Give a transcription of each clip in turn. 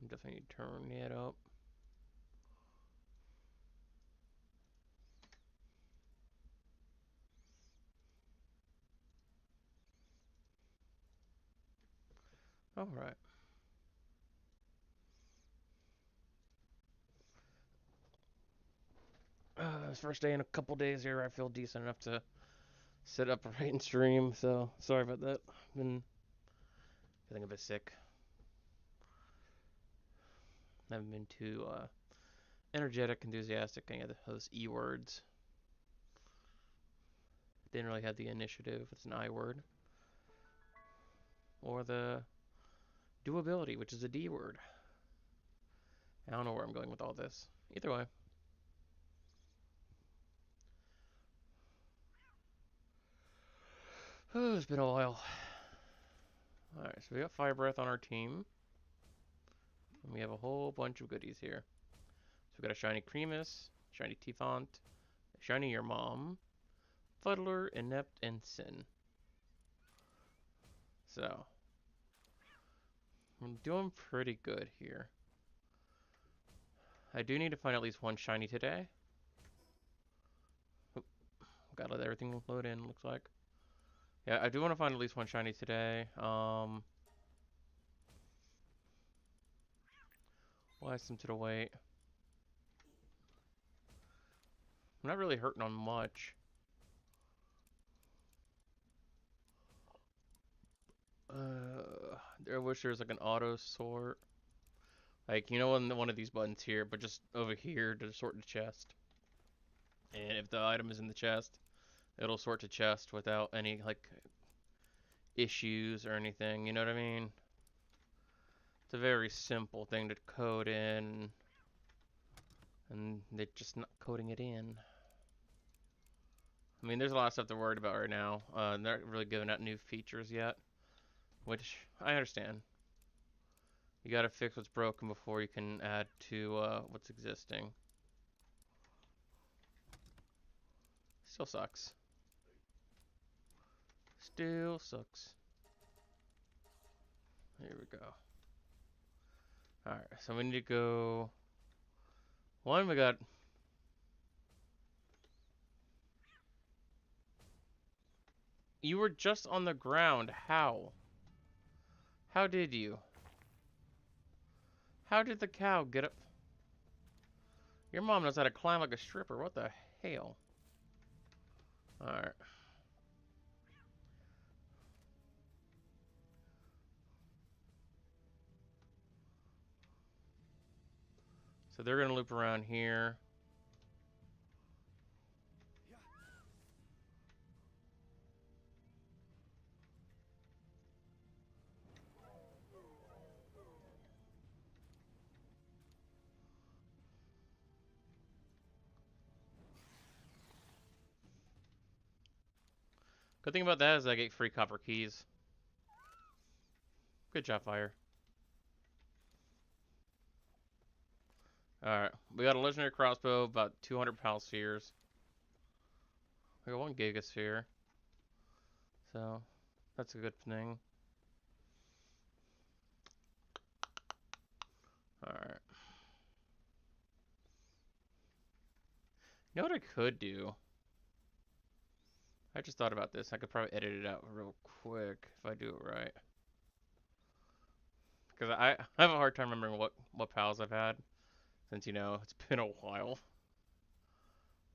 I'm definitely turning it up. All right. First day in a couple days here. I feel decent enough to sit upright and stream. So sorry about that. Been feeling a bit sick. Haven't been too energetic, enthusiastic, any of those E words. Didn't really have the initiative. It's an I word. Or the doability, which is a D word. I don't know where I'm going with all this. Either way. Oh, it's been a while. Alright, so we got Fire Breath on our team. And we have a whole bunch of goodies here. So we got a shiny Creamus, shiny Tifont, a shiny Your Mom, Fuddler, Inept, and Sin. So, I'm doing pretty good here. I do need to find at least one shiny today. Oop, gotta let everything load in, looks like. Yeah, I do want to find at least one shiny today. Why some to the wait? I'm not really hurting on much. I wish there was like an auto sort. Like, you know, on one of these buttons here, but just over here to sort the chest. And if the item is in the chest, it'll sort to chest without any, like, issues or anything. You know what I mean? It's a very simple thing to code in, and they're just not coding it in. I mean, there's a lot of stuff they're worried about right now. They're not really giving out new features yet, which I understand. You gotta fix what's broken before you can add to what's existing. Still sucks. Still sucks. Here we go. Alright, so we need to go... One, we got... You were just on the ground. How? How did you? How did the cow get up? Your mom knows how to climb like a stripper. What the hell? Alright. So they're gonna loop around here. Good thing about that is I get free copper keys. Good job, Fire. Alright, we got a legendary crossbow, about 200 pal spheres. We got one gigasphere. So, that's a good thing. Alright. You know what I could do? I just thought about this. I could probably edit it out real quick if I do it right. Because I have a hard time remembering what pals I've had. Since, you know, it's been a while.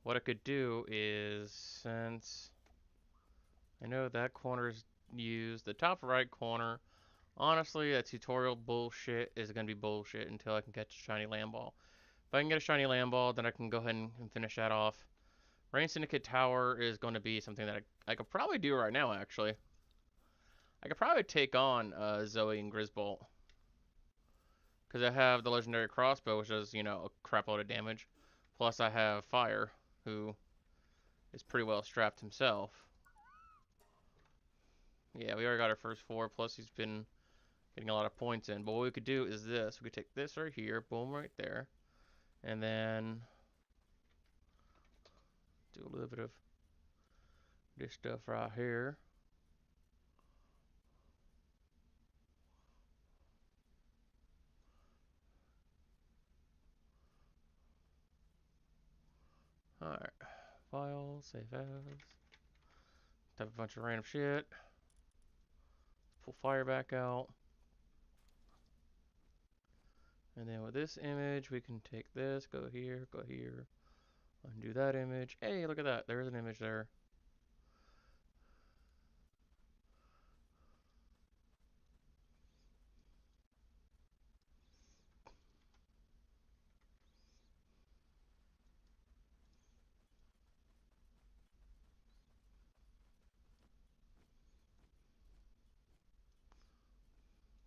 What I could do is, since I know that corner is used, the top right corner, honestly, that tutorial bullshit is going to be bullshit until I can catch a shiny land ball. If I can get a shiny land ball, then I can go ahead and finish that off. Rain Syndicate Tower is going to be something that I could probably do right now, actually. I could probably take on Zoe and Grisbolt. Because I have the legendary crossbow, which does, you know, a crap load of damage. Plus I have Fire, who is pretty well strapped himself. Yeah, we already got our first four, plus he's been getting a lot of points in. But what we could do is this. We could take this right here, boom, right there. And then do a little bit of this stuff right here. Alright. File, save as. Type a bunch of random shit. Pull fire back out. And then with this image, we can take this, go here, undo that image. Hey, look at that. There's an image there.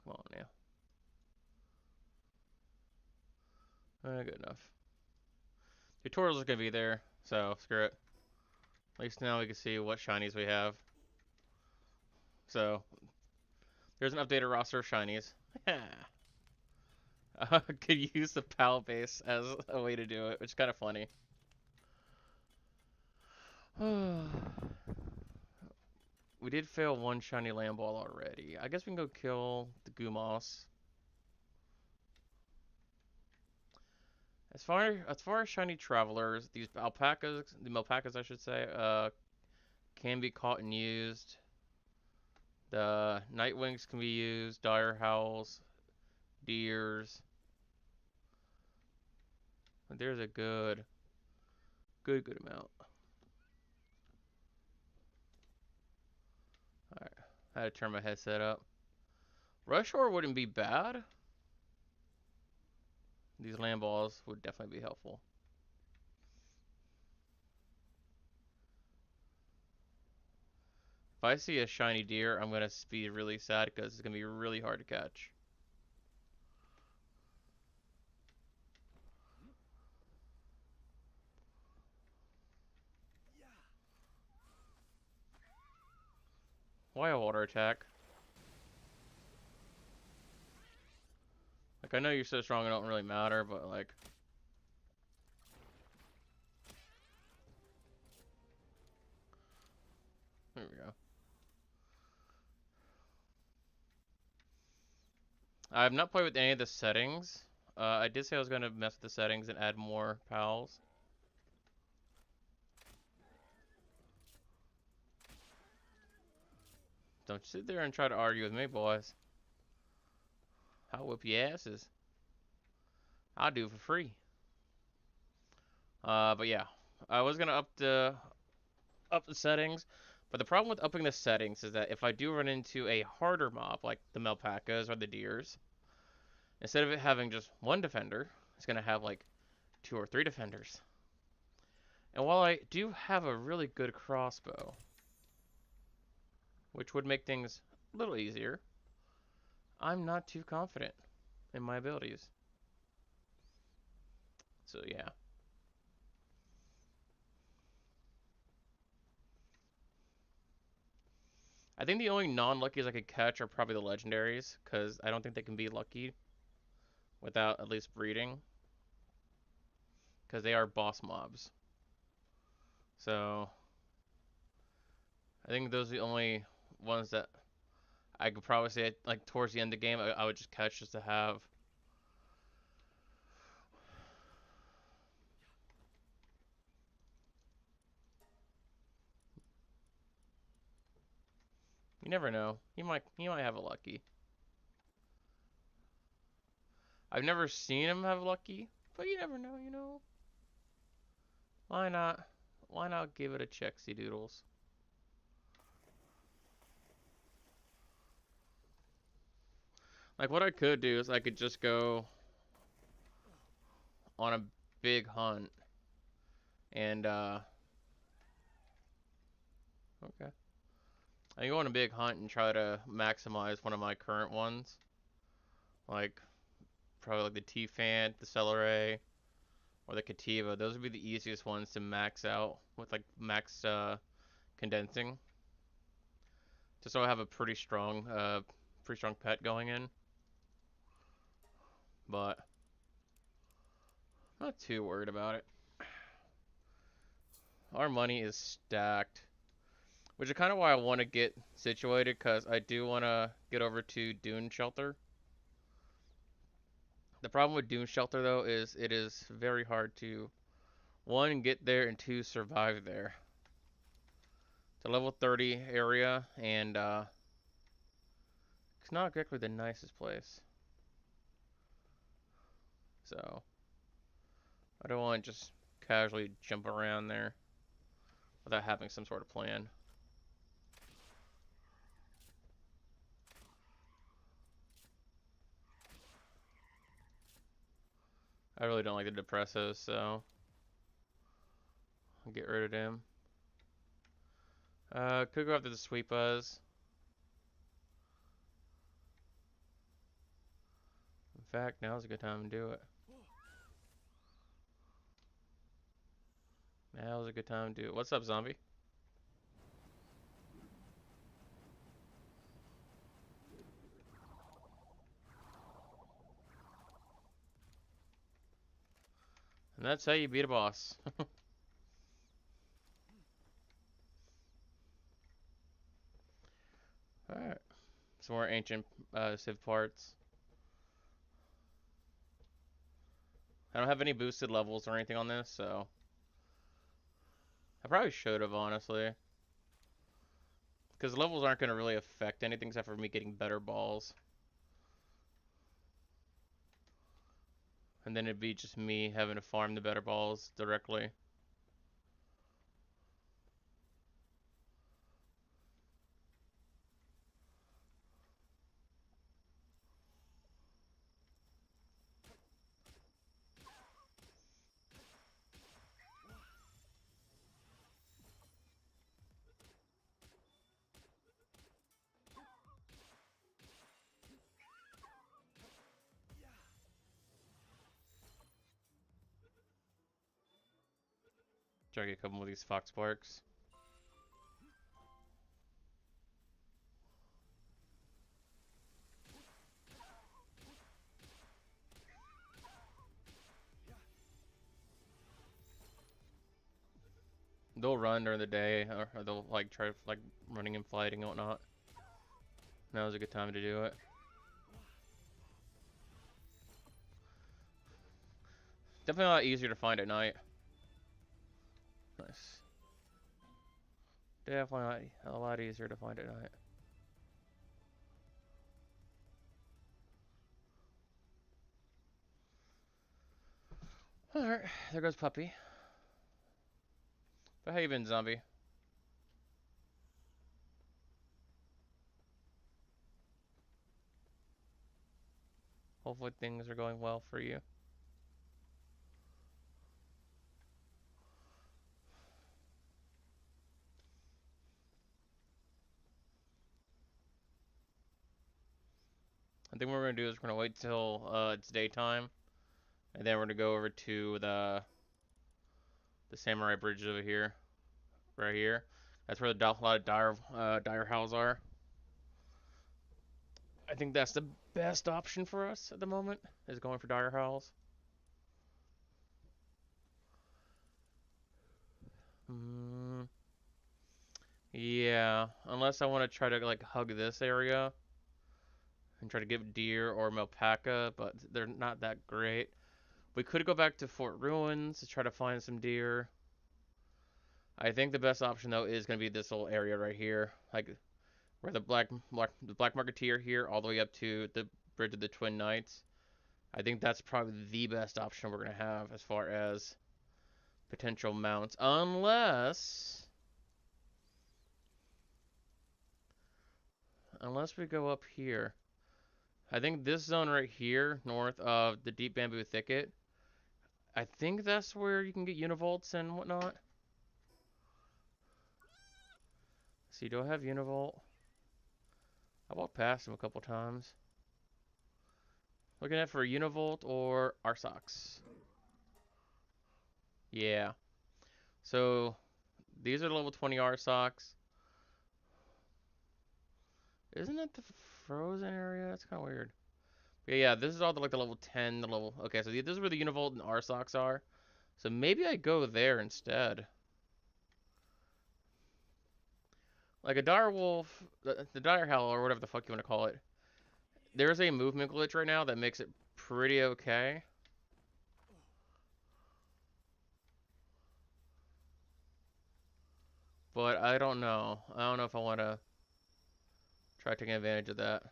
Come on now. Good enough. Tutorials are going to be there, so screw it. At least now we can see what shinies we have. So, there's an updated roster of shinies. Could use the PAL base as a way to do it, which is kind of funny. We did fail one shiny land ball already. I guess we can go kill the Gumoss. As far as shiny travelers, these alpacas, the Melpacas I should say, can be caught and used. The Nightwings can be used, Dire Howls, Deers. There's a good amount. Alright, I had to turn my headset up. Rushore wouldn't be bad. These land balls would definitely be helpful. If I see a shiny deer, I'm going to be really sad because it's going to be really hard to catch. Why a water attack? Like, I know you're so strong it don't really matter, but like... There we go. I have not played with any of the settings. I did say I was going to mess with the settings and add more pals. Don't sit there and try to argue with me, boys. I'll whip your asses. I'll do it for free. But yeah, I was gonna up the settings, but the problem with upping the settings is that if I do run into a harder mob like the Melpacas or the Deers, instead of it having just one defender, it's gonna have like 2 or 3 defenders. And while I do have a really good crossbow, which would make things a little easier, I'm not too confident in my abilities. So yeah. I think the only non-luckies I could catch are probably the legendaries, because I don't think they can be lucky without at least breeding, because they are boss mobs. So I think those are the only ones that I could probably say, like, towards the end of the game, I would just catch just to have. You never know. He might have a lucky. I've never seen him have lucky, but you never know, you know. Why not? Why not give it a check-see doodles? Like, what I could do is I could just go on a big hunt and okay. I can go on a big hunt and try to maximize one of my current ones. Like, probably like the T-Fan, the Celeray, or the Cativa. Those would be the easiest ones to max out with like max condensing. Just so I have a pretty strong pet going in. But I'm not too worried about it. Our money is stacked. Which is kind of why I want to get situated, because I do want to get over to Dune Shelter. The problem with Dune Shelter, though, is it is very hard to one, get there, and two, survive there. It's a level 30 area, and it's not exactly the nicest place. So, I don't want to just casually jump around there without having some sort of plan. I really don't like the Depressos, so I'll get rid of them. Could go after the Sweet Buzz. In fact, now's a good time to do it. Now's a good time to do it. What's up, zombie? And that's how you beat a boss. Alright. Some more ancient Civ parts. I don't have any boosted levels or anything on this, so I probably should have, honestly. Because levels aren't going to really affect anything except for me getting better balls. And then it'd be just me having to farm the better balls directly. Try to get a couple of these Fox Sparks. They'll run during the day, or they'll like try like running and fighting and whatnot. Now's a good time to do it. Definitely a lot easier to find at night. Nice. Definitely a lot easier to find at night. Alright, there goes Puppy. But how you been, zombie? Hopefully things are going well for you. I think what we're gonna do is we're gonna wait till it's daytime, and then we're gonna go over to the Samurai Bridge over here, right here. That's where a lot of dire howls are. I think that's the best option for us at the moment, is going for dire howls. Yeah, unless I want to try to like hug this area and try to get deer or alpaca, but they're not that great. We could go back to Fort Ruins to try to find some deer. I think the best option though is gonna be this little area right here, like where the black marketeer here, all the way up to the Bridge of the Twin Knights. I think that's probably the best option we're gonna have as far as potential mounts, unless we go up here. I think this zone right here, north of the Deep Bamboo Thicket, I think that's where you can get Univolts and whatnot. See, do I have Univolt? I walked past him a couple times. Looking at for Univolt or Arsox. Yeah. So, these are level 20 Arsox. Isn't that the frozen area? That's kind of weird. But yeah, this is all the, like the level 10, the level... Okay, so this is where the Univolt and Arsox are. So maybe I go there instead. Like a dire wolf, the dire howl, or whatever the fuck you want to call it. There's a movement glitch right now that makes it pretty okay. But I don't know. I don't know if I want to try taking advantage of that.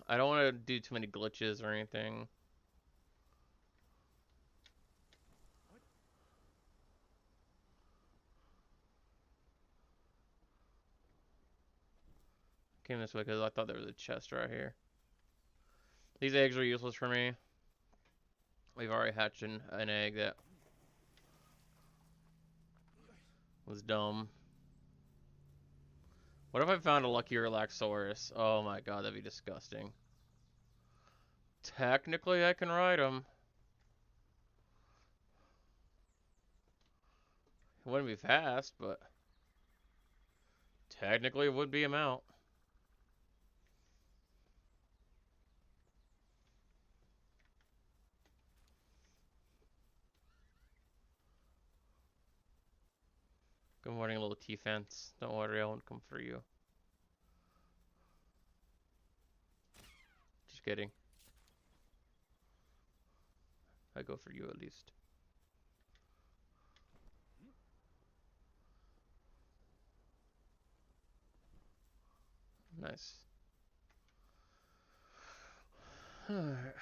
I don't want to do too many glitches or anything. Came this way because I thought there was a chest right here. These eggs are useless for me. We've already hatched an egg that was dumb. What if I found a lucky Relaxaurus? Oh my god, that'd be disgusting. Technically, I can ride him. It wouldn't be fast, but technically it would be a mount. Good morning, little T-Fence. Don't worry, I won't come for you. Just kidding. I go for you at least. Nice. Alright.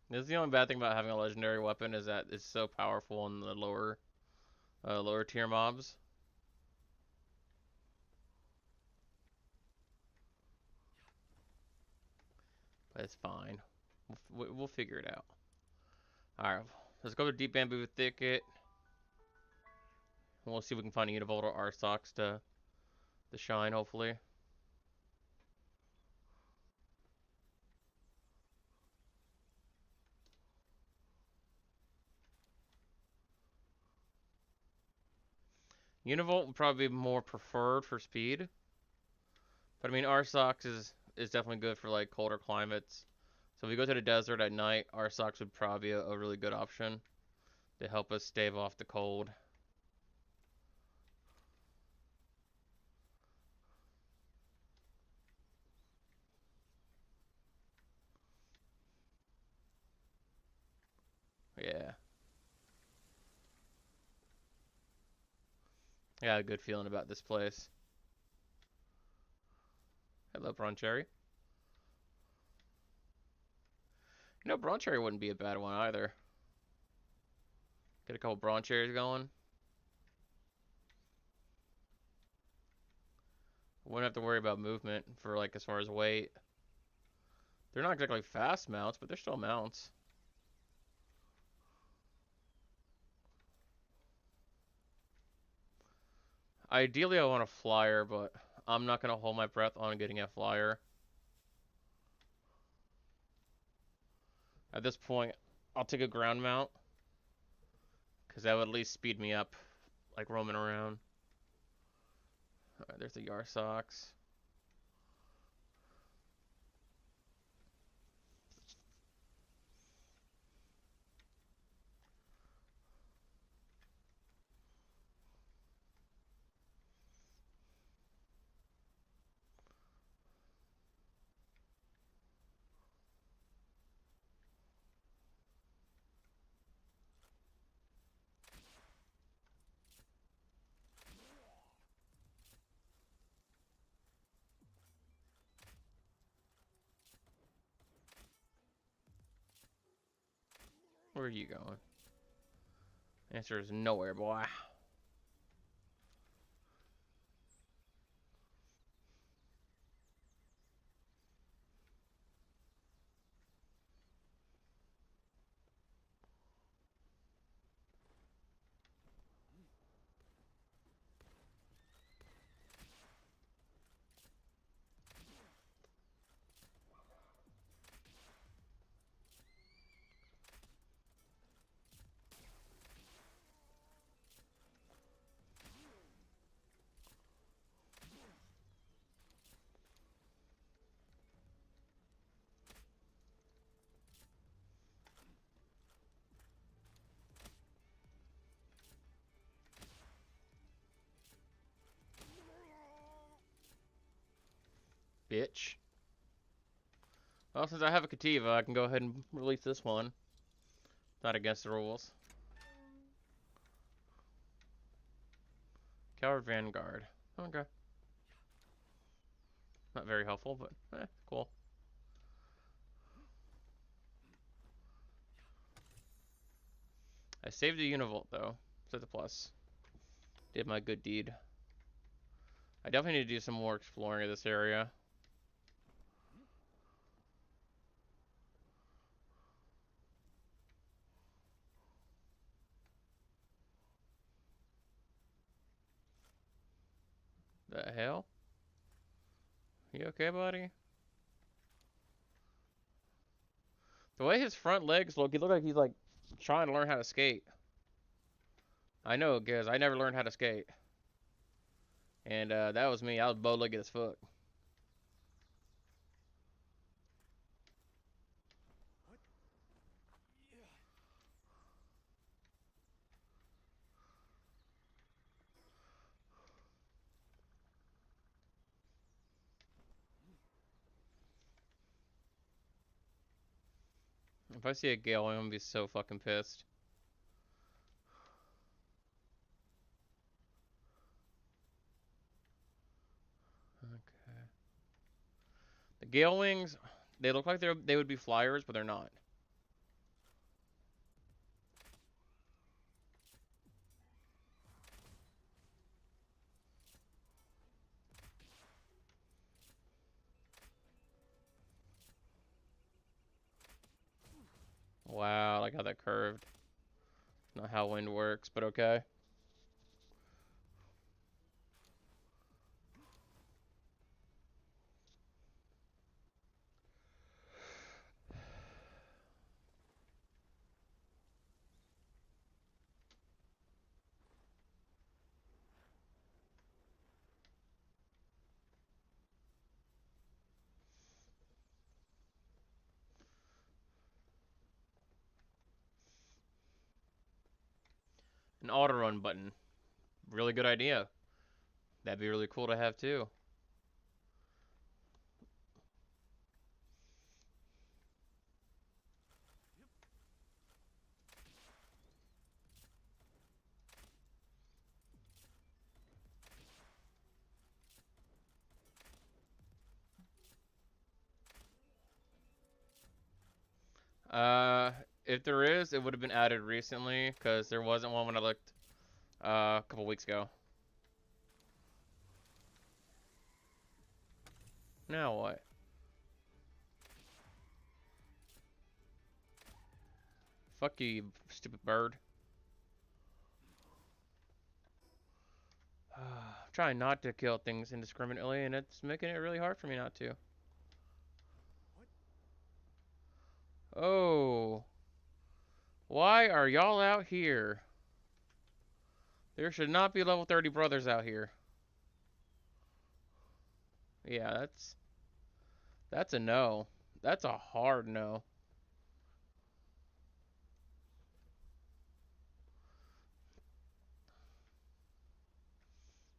This is the only bad thing about having a legendary weapon is that it's so powerful in the lower tier mobs. But it's fine. We'll figure it out. Alright, let's go to Deep Bamboo Thicket. We'll see if we can find a Univolt or Arsox to shine, hopefully. Univolt would probably be more preferred for speed. But I mean, Arsox is definitely good for like colder climates. So if we go to the desert at night, Arsox would probably be a really good option to help us stave off the cold. Yeah. I got a good feeling about this place. Hello, Broncherry. You know, Broncherry wouldn't be a bad one either. Get a couple Broncherries going. Wouldn't have to worry about movement for like as far as weight. They're not exactly fast mounts, but they're still mounts. Ideally, I want a flyer, but I'm not going to hold my breath on getting a flyer. At this point, I'll take a ground mount, because that would at least speed me up, like roaming around. Alright, there's the Yarsox. Where are you going? Answer is nowhere, boy. Bitch. Well, since I have a Kativa, I can go ahead and release this one. Not against the rules. Coward Vanguard. Okay. Not very helpful, but cool. I saved the Univolt, though. So the plus. Did my good deed. I definitely need to do some more exploring of this area. The hell? You okay, buddy? The way his front legs look, he looks like he's like trying to learn how to skate. I know, because I never learned how to skate. And that was me. I was bow-legged as fuck. If I see a Gale, I'm gonna be so fucking pissed. Okay. The Gale Wings, they look like they would be flyers, but they're not. Wow, I like how that curved. Not how wind works, but okay. An auto run button. Really good idea. That'd be really cool to have too. If there is, it would have been added recently, because there wasn't one when I looked a couple weeks ago. Now what? Fuck you, you stupid bird. I'm trying not to kill things indiscriminately, and it's making it really hard for me not to. Oh. Why are y'all out here? There should not be level 30 brothers out here. Yeah, that's a no. That's a hard no.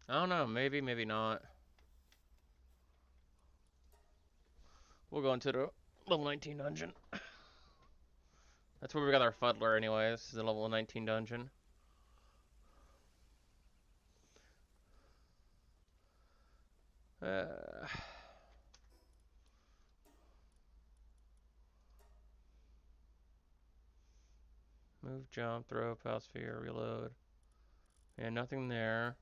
I don't know. Maybe, maybe not. We'll go into the level 19 dungeon. That's where we got our Fuddler anyways. This is the level 19 dungeon. Move, jump, throw, power sphere, reload. Yeah, nothing there.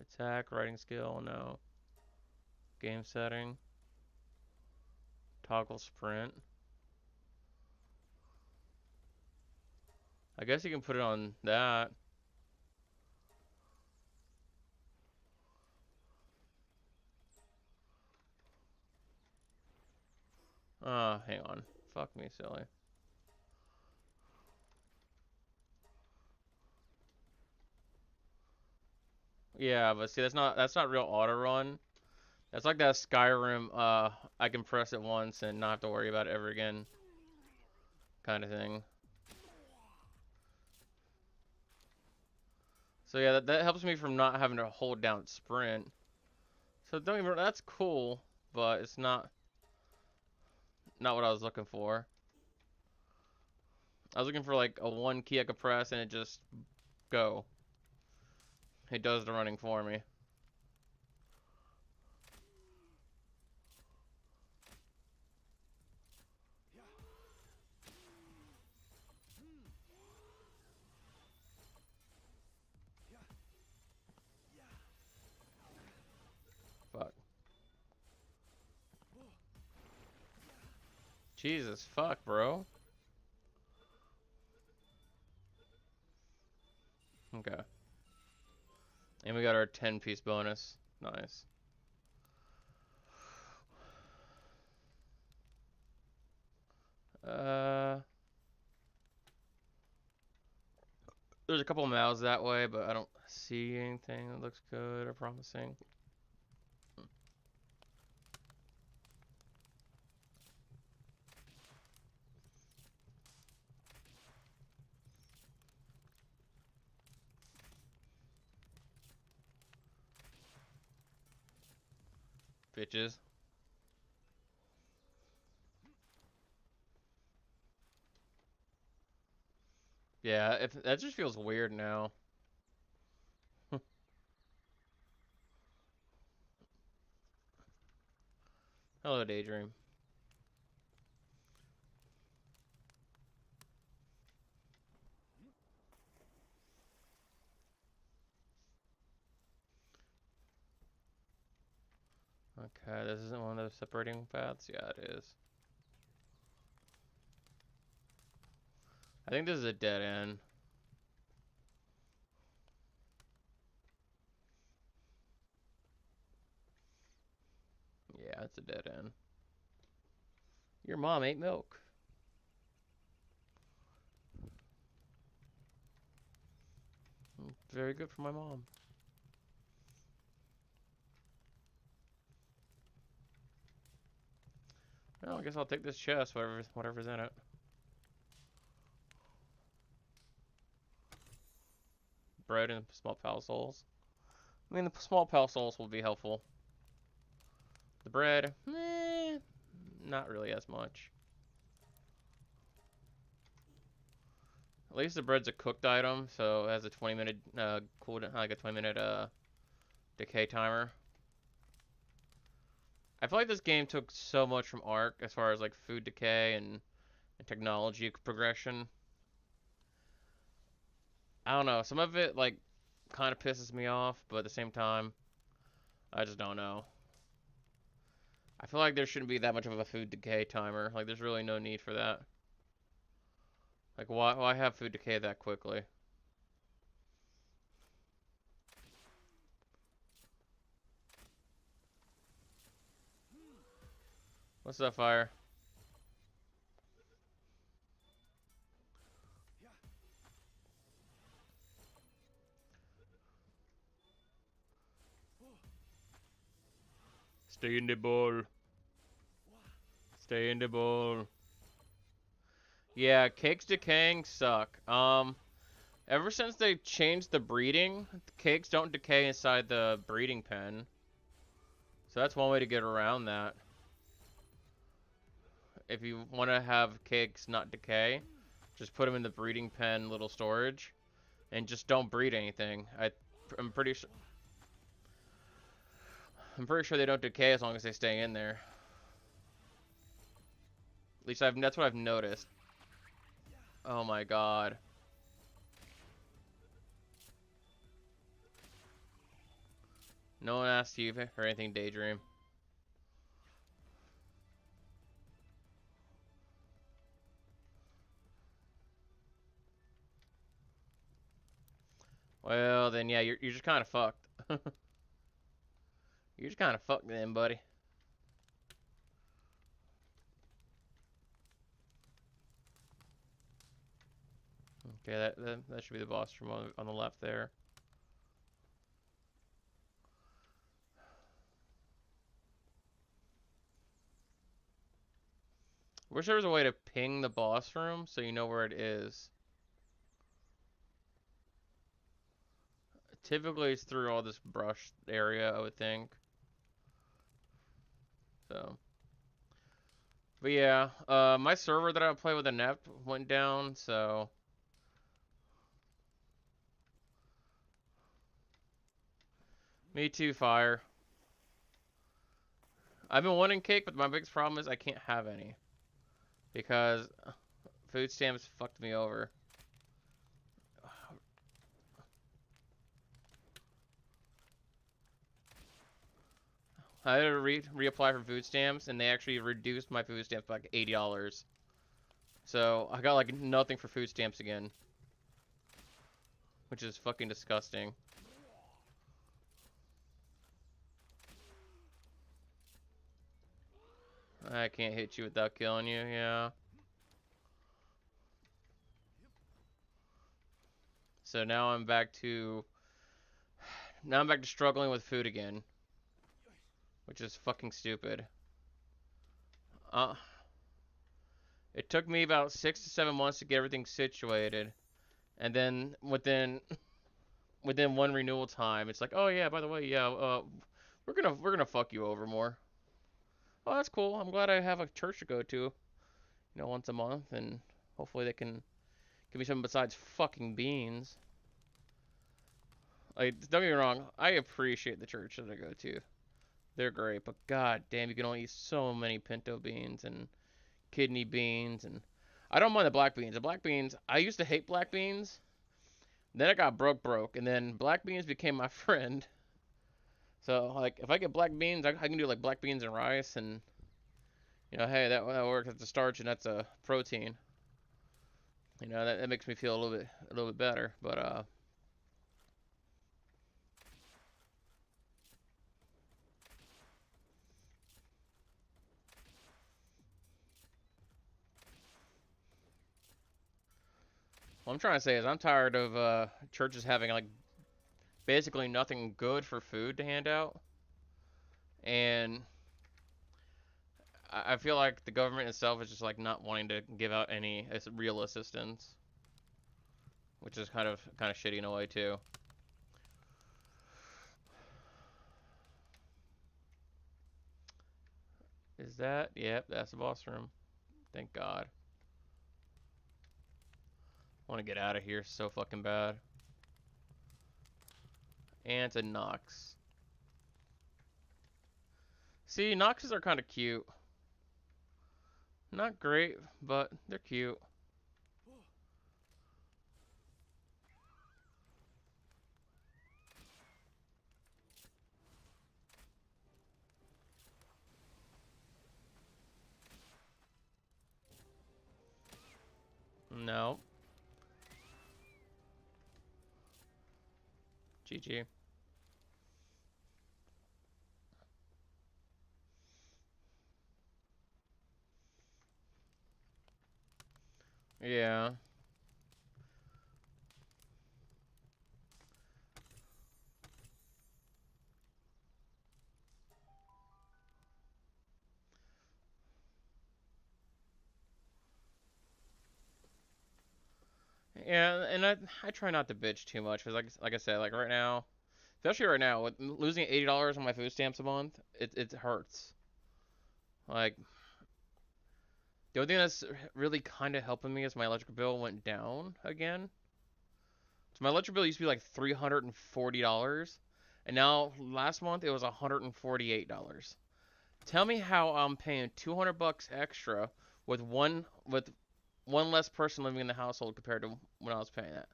Attack, writing skill, no. Game setting. Toggle sprint. I guess you can put it on that. Hang on. Fuck me, silly. Yeah, but see, that's not real auto run. That's like that Skyrim. I can press it once and not have to worry about it ever again, kind of thing. So yeah, that helps me from not having to hold down sprint. So don't even, that's cool, but it's not what I was looking for. I was looking for like a one key I could press and it just go. It does the running for me. Fuck. Jesus, fuck, bro. Okay. And we got our 10-piece bonus. Nice. There's a couple of mouths that way, but I don't see anything that looks good or promising. Bitches. Yeah, if that just feels weird now. Hello, Daydream. Okay, this isn't one of those separating paths? Yeah, it is. I think this is a dead end. Yeah, it's a dead end. Your mom ate milk. Very good for my mom. Well, I guess I'll take this chest, whatever's in it. Bread and small pal souls. I mean, the small pal souls will be helpful. The bread, not really as much. At least the bread's a cooked item, so it has a 20-minute cooldown, like a 20-minute decay timer. I feel like this game took so much from Ark as far as like food decay and technology progression. I don't know. Some of it like kind of pisses me off, but at the same time, I just don't know. I feel like there shouldn't be that much of a food decay timer. Like there's really no need for that. Like why have food decay that quickly? What's that fire? Stay in the ball. Stay in the ball. Yeah, cakes decaying suck. Ever since they changed the breeding, the cakes don't decay inside the breeding pen. So that's one way to get around that. If you want to have cakes not decay, just put them in the breeding pen little storage, and just don't breed anything. I'm pretty sure. I'm pretty sure they don't decay as long as they stay in there. At least that's what I've noticed. Oh my god. No one asked you for anything, Daydream. Well, then yeah, you're just kind of fucked. You're just kind of fucked then, buddy. Okay, that should be the boss from on the left there. Wish there was a way to ping the boss room so you know where it is. Typically, it's through all this brush area, I would think. So, but yeah, my server that I play with the NEP went down, so me too, Fire. I've been wanting cake, but my biggest problem is I can't have any because food stamps fucked me over. I had to reapply for food stamps, and they actually reduced my food stamps by like $80. So I got like nothing for food stamps again, which is fucking disgusting. I can't hit you without killing you, yeah. So now I'm back to struggling with food again, which is fucking stupid. Uh, it took me about 6 to 7 months to get everything situated, and then within one renewal time, it's like, oh yeah, by the way, yeah, we're gonna fuck you over more. Oh, that's cool. I'm glad I have a church to go to, once a month, and hopefully they can give me something besides fucking beans. Like, don't get me wrong, I appreciate the church that I go to. They're great, but god damn, you can only eat so many pinto beans and kidney beans, and I don't mind the black beans. The black beans, I used to hate black beans. Then I got broke, and then black beans became my friend. So, like, if I get black beans, I can do, like, black beans and rice, and, hey, that works. That's a starch, and that's a protein. That makes me feel a little bit better. But, what I'm trying to say is I'm tired of, churches having, like, basically nothing good for food to hand out. And I feel like the government itself is just, like, not wanting to give out any real assistance, which is kind of shitty in a way too. Is that? Yep, that's the boss room. Thank God. I want to get out of here so fucking bad. And it's a Nox. See, Noxes are kind of cute. Not great, but they're cute. No. GG. Yeah. Yeah, and I try not to bitch too much because like I said, like right now, especially right now, with losing $80 on my food stamps a month, it hurts. Like, the only thing that's really kind of helping me is my electric bill went down again. So my electric bill used to be like $340, and now last month it was $148. Tell me how I'm paying $200 extra with one less person living in the household compared to when I was paying that.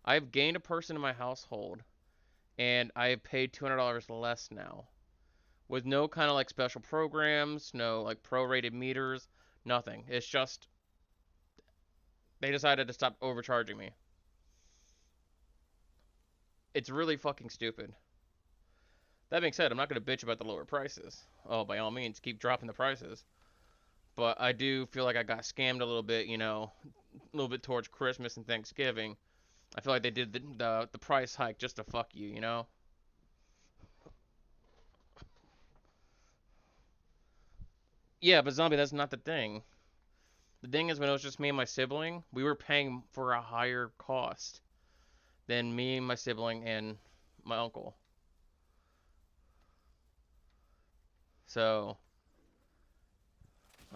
I've gained a person in my household, and I have paid $200 less now, with no kind of like special programs, no like prorated meters, nothing. It's just they decided to stop overcharging me. It's really fucking stupid. That being said, I'm not going to bitch about the lower prices. Oh, by all means, keep dropping the prices. But I do feel like I got scammed a little bit, a little bit towards Christmas and Thanksgiving. I feel like they did the price hike just to fuck you. Yeah, but Zombie, that's not the thing. The thing is, when it was just me and my sibling, we were paying for a higher cost than me, my sibling, and my uncle. So,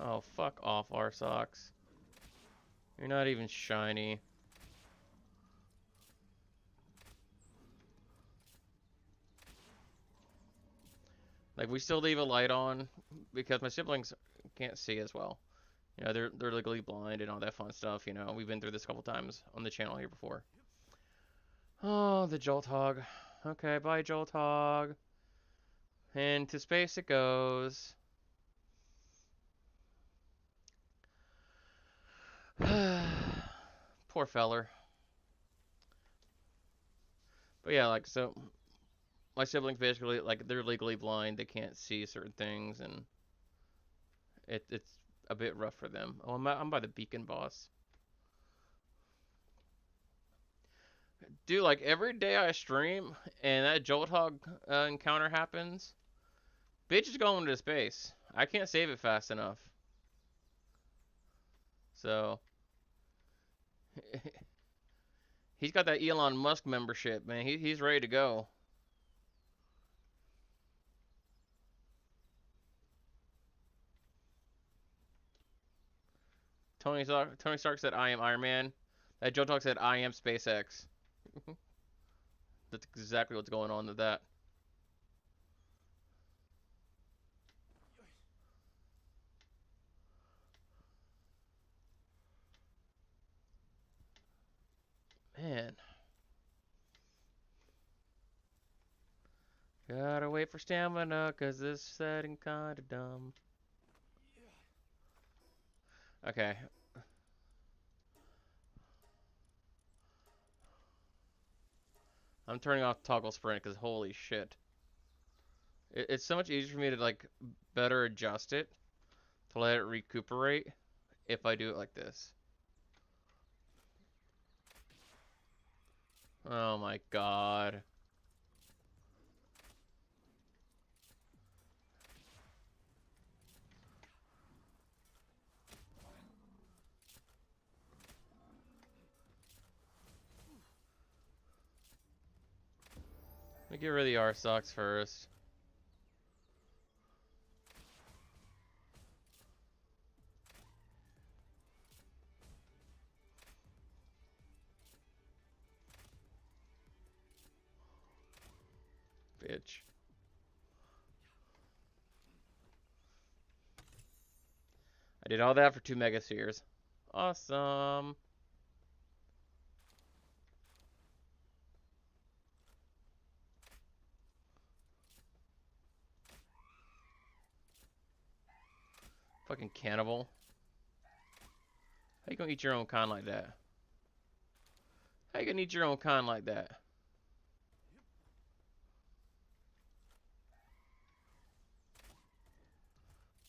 Oh, fuck off, R-Socks. You're not even shiny. Like, we still leave a light on because my siblings can't see as well. You know, they're legally blind and all that fun stuff, you know. We've been through this a couple times on the channel here before. Oh, the Jolt Hog. Okay, bye, Jolt Hog. And to space it goes. Poor feller. But yeah, like, so my siblings basically, like, they're legally blind. They can't see certain things, and it's a bit rough for them. Oh, I'm by the beacon boss. Dude, like, every day I stream and that Jolt Hog encounter happens, bitch is going to space. I can't save it fast enough. So, he's got that Elon Musk membership, man. He's ready to go. Tony Stark said, "I am Iron Man." That Joe Talk said, "I am SpaceX." That's exactly what's going on with that. Man, gotta wait for stamina, cause this setting kinda dumb. Okay. I'm turning off toggle sprint, cause holy shit. It's so much easier for me to, like, better adjust it to let it recuperate if I do it like this. Oh my god. Let me get rid of the R-Socks first. Bitch. I did all that for 2 Mega Spheres. Awesome. Fucking cannibal. How you gonna eat your own kind like that? How you gonna eat your own kind like that?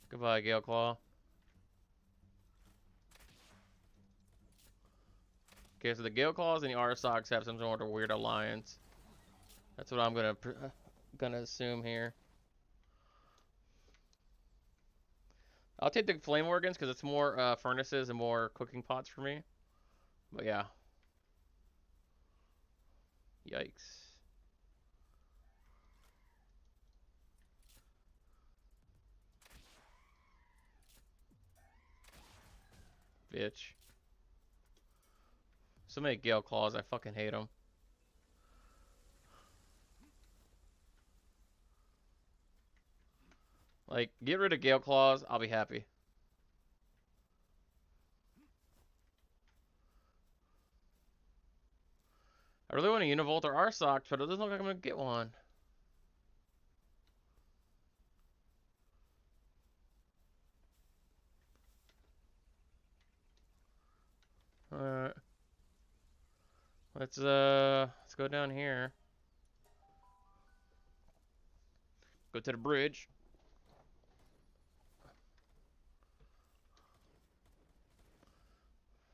Goodbye, Gale Claw. Okay, so the Gale Claws and the R-Socks have some sort of weird alliance. That's what I'm gonna assume here. I'll take the Flame Organs because it's more furnaces and more cooking pots for me. But yeah. Yikes. Bitch. So many Gale Claws, I fucking hate them. Like, get rid of Gale Claws, I'll be happy. I really want a Univolt or R-Socks, but it doesn't look like I'm gonna get one. Alright. Let's go down here. Go to the bridge.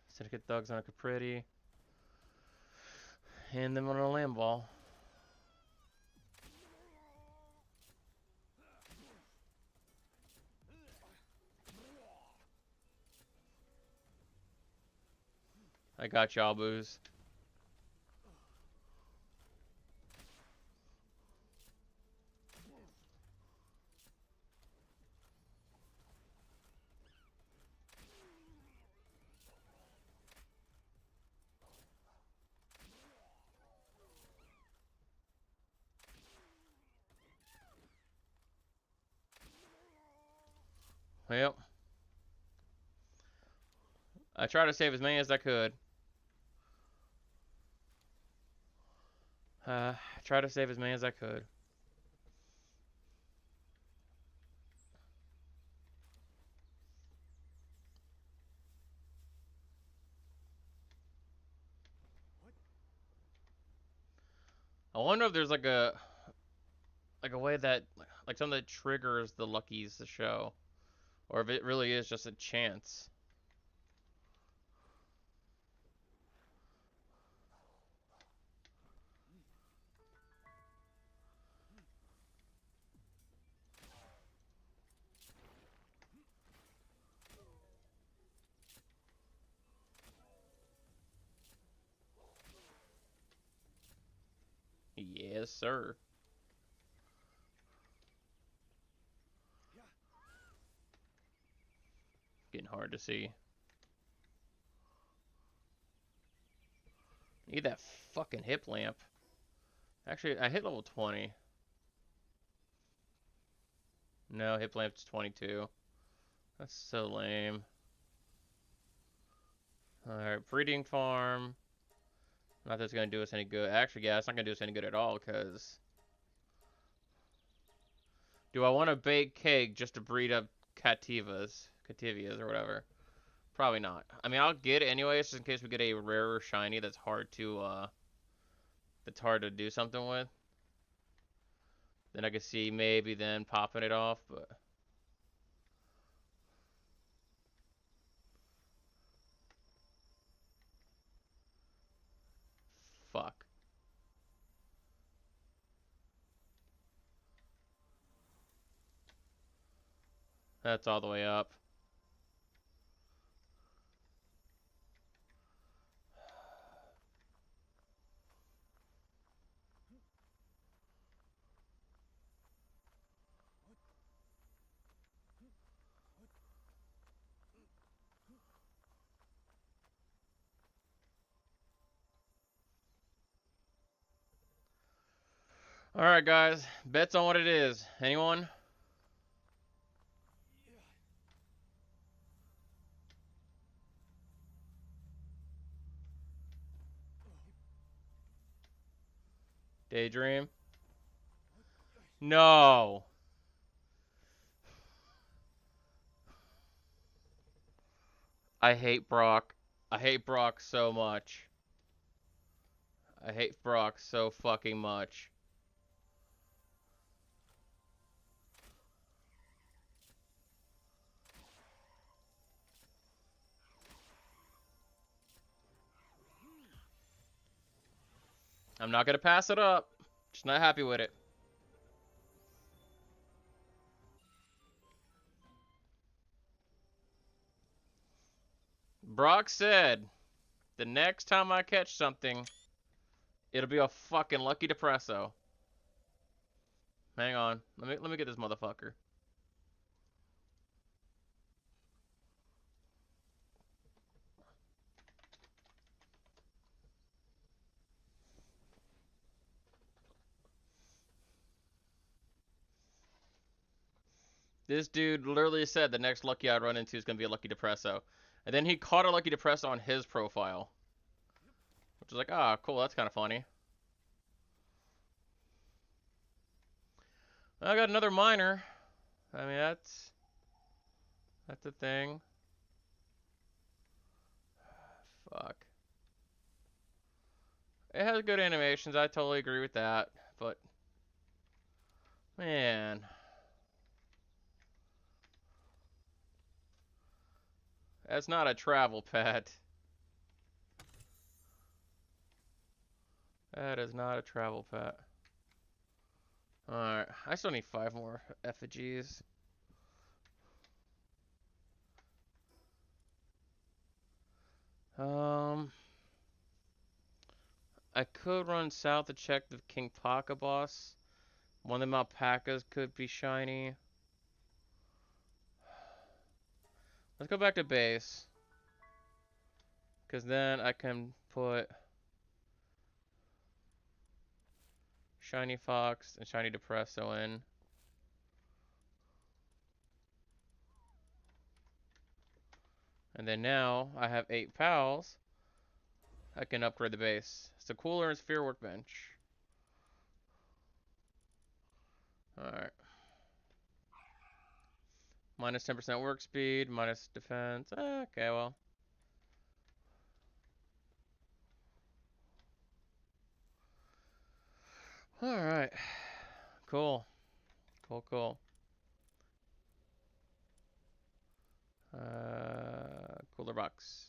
Syndicate Thugs on a Capriti. And then on a Lamb Ball. I got y'all, Booze. Well, I tried to save as many as I could. Try to save as many as I could. I wonder if there's like a way that like something that triggers the luckies to show, or if it really is just a chance. Yes, sir. Getting hard to see. Need that fucking hip lamp. Actually, I hit level 20. No, hip lamp's 22. That's so lame. Alright, breeding farm. Not that it's gonna do us any good. Actually, yeah, it's not gonna do us any good at all, because... Do I want to bake cake just to breed up Cativias, or whatever? Probably not. I mean, I'll get it anyways, just in case we get a rarer shiny that's hard to do something with. Then I could see maybe then popping it off, but... Fuck. That's all the way up. Alright, guys. Bets on what it is. Anyone? Daydream? No! I hate Brock. I hate Brock so much. I hate Brock so fucking much. I'm not gonna pass it up. Just not happy with it. Brock said, the next time I catch something, it'll be a fucking Lucky Depresso. Hang on. Let me get this motherfucker. This dude literally said the next Lucky I run into is gonna be a Lucky Depresso. And then he caught a Lucky Depresso on his profile. Which was like, ah, cool, that's kind of funny. I got another miner. I mean, that's a thing. Fuck. It has good animations. I totally agree with that. But man, that's not a travel pet. That is not a travel pet. Alright, I still need 5 more effigies. I could run south to check the King Paka boss. One of them alpacas could be shiny. Let's go back to base. Because then I can put Shiny Fox and Shiny Depresso in. And then now I have 8 pals. I can upgrade the base. It's a cooler and sphere workbench. Alright. Minus 10% work speed, minus defense. Okay, well. Alright. Cool. Cool. Cooler box.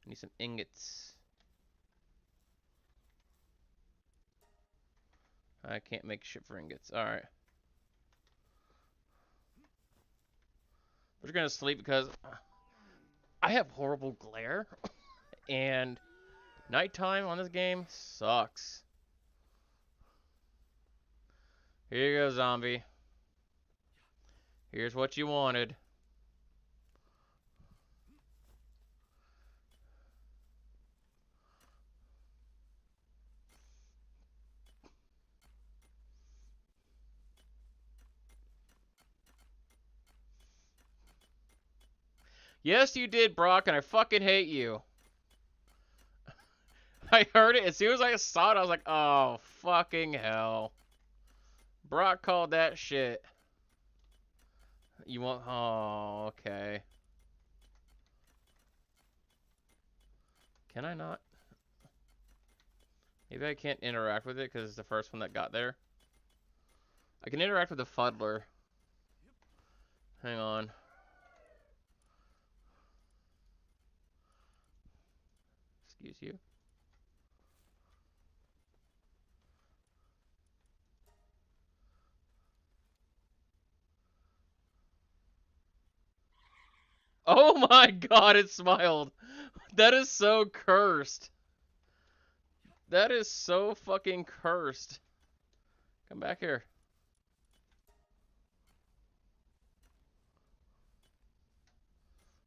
Need some ingots. I can't make shit for ingots. Alright. We're just gonna sleep because I have horrible glare. And nighttime on this game sucks. Here you go, zombie. Here's what you wanted. Yes, you did, Brock, and I fucking hate you. I heard it. As soon as I saw it, I was like, oh, fucking hell. Brock called that shit. You want... Oh, okay. Can I not? Maybe I can't interact with it because it's the first one that got there. I can interact with the Fuddler. Hang on. Excuse you. Oh my god, it smiled. That is so cursed. That is so fucking cursed. Come back here.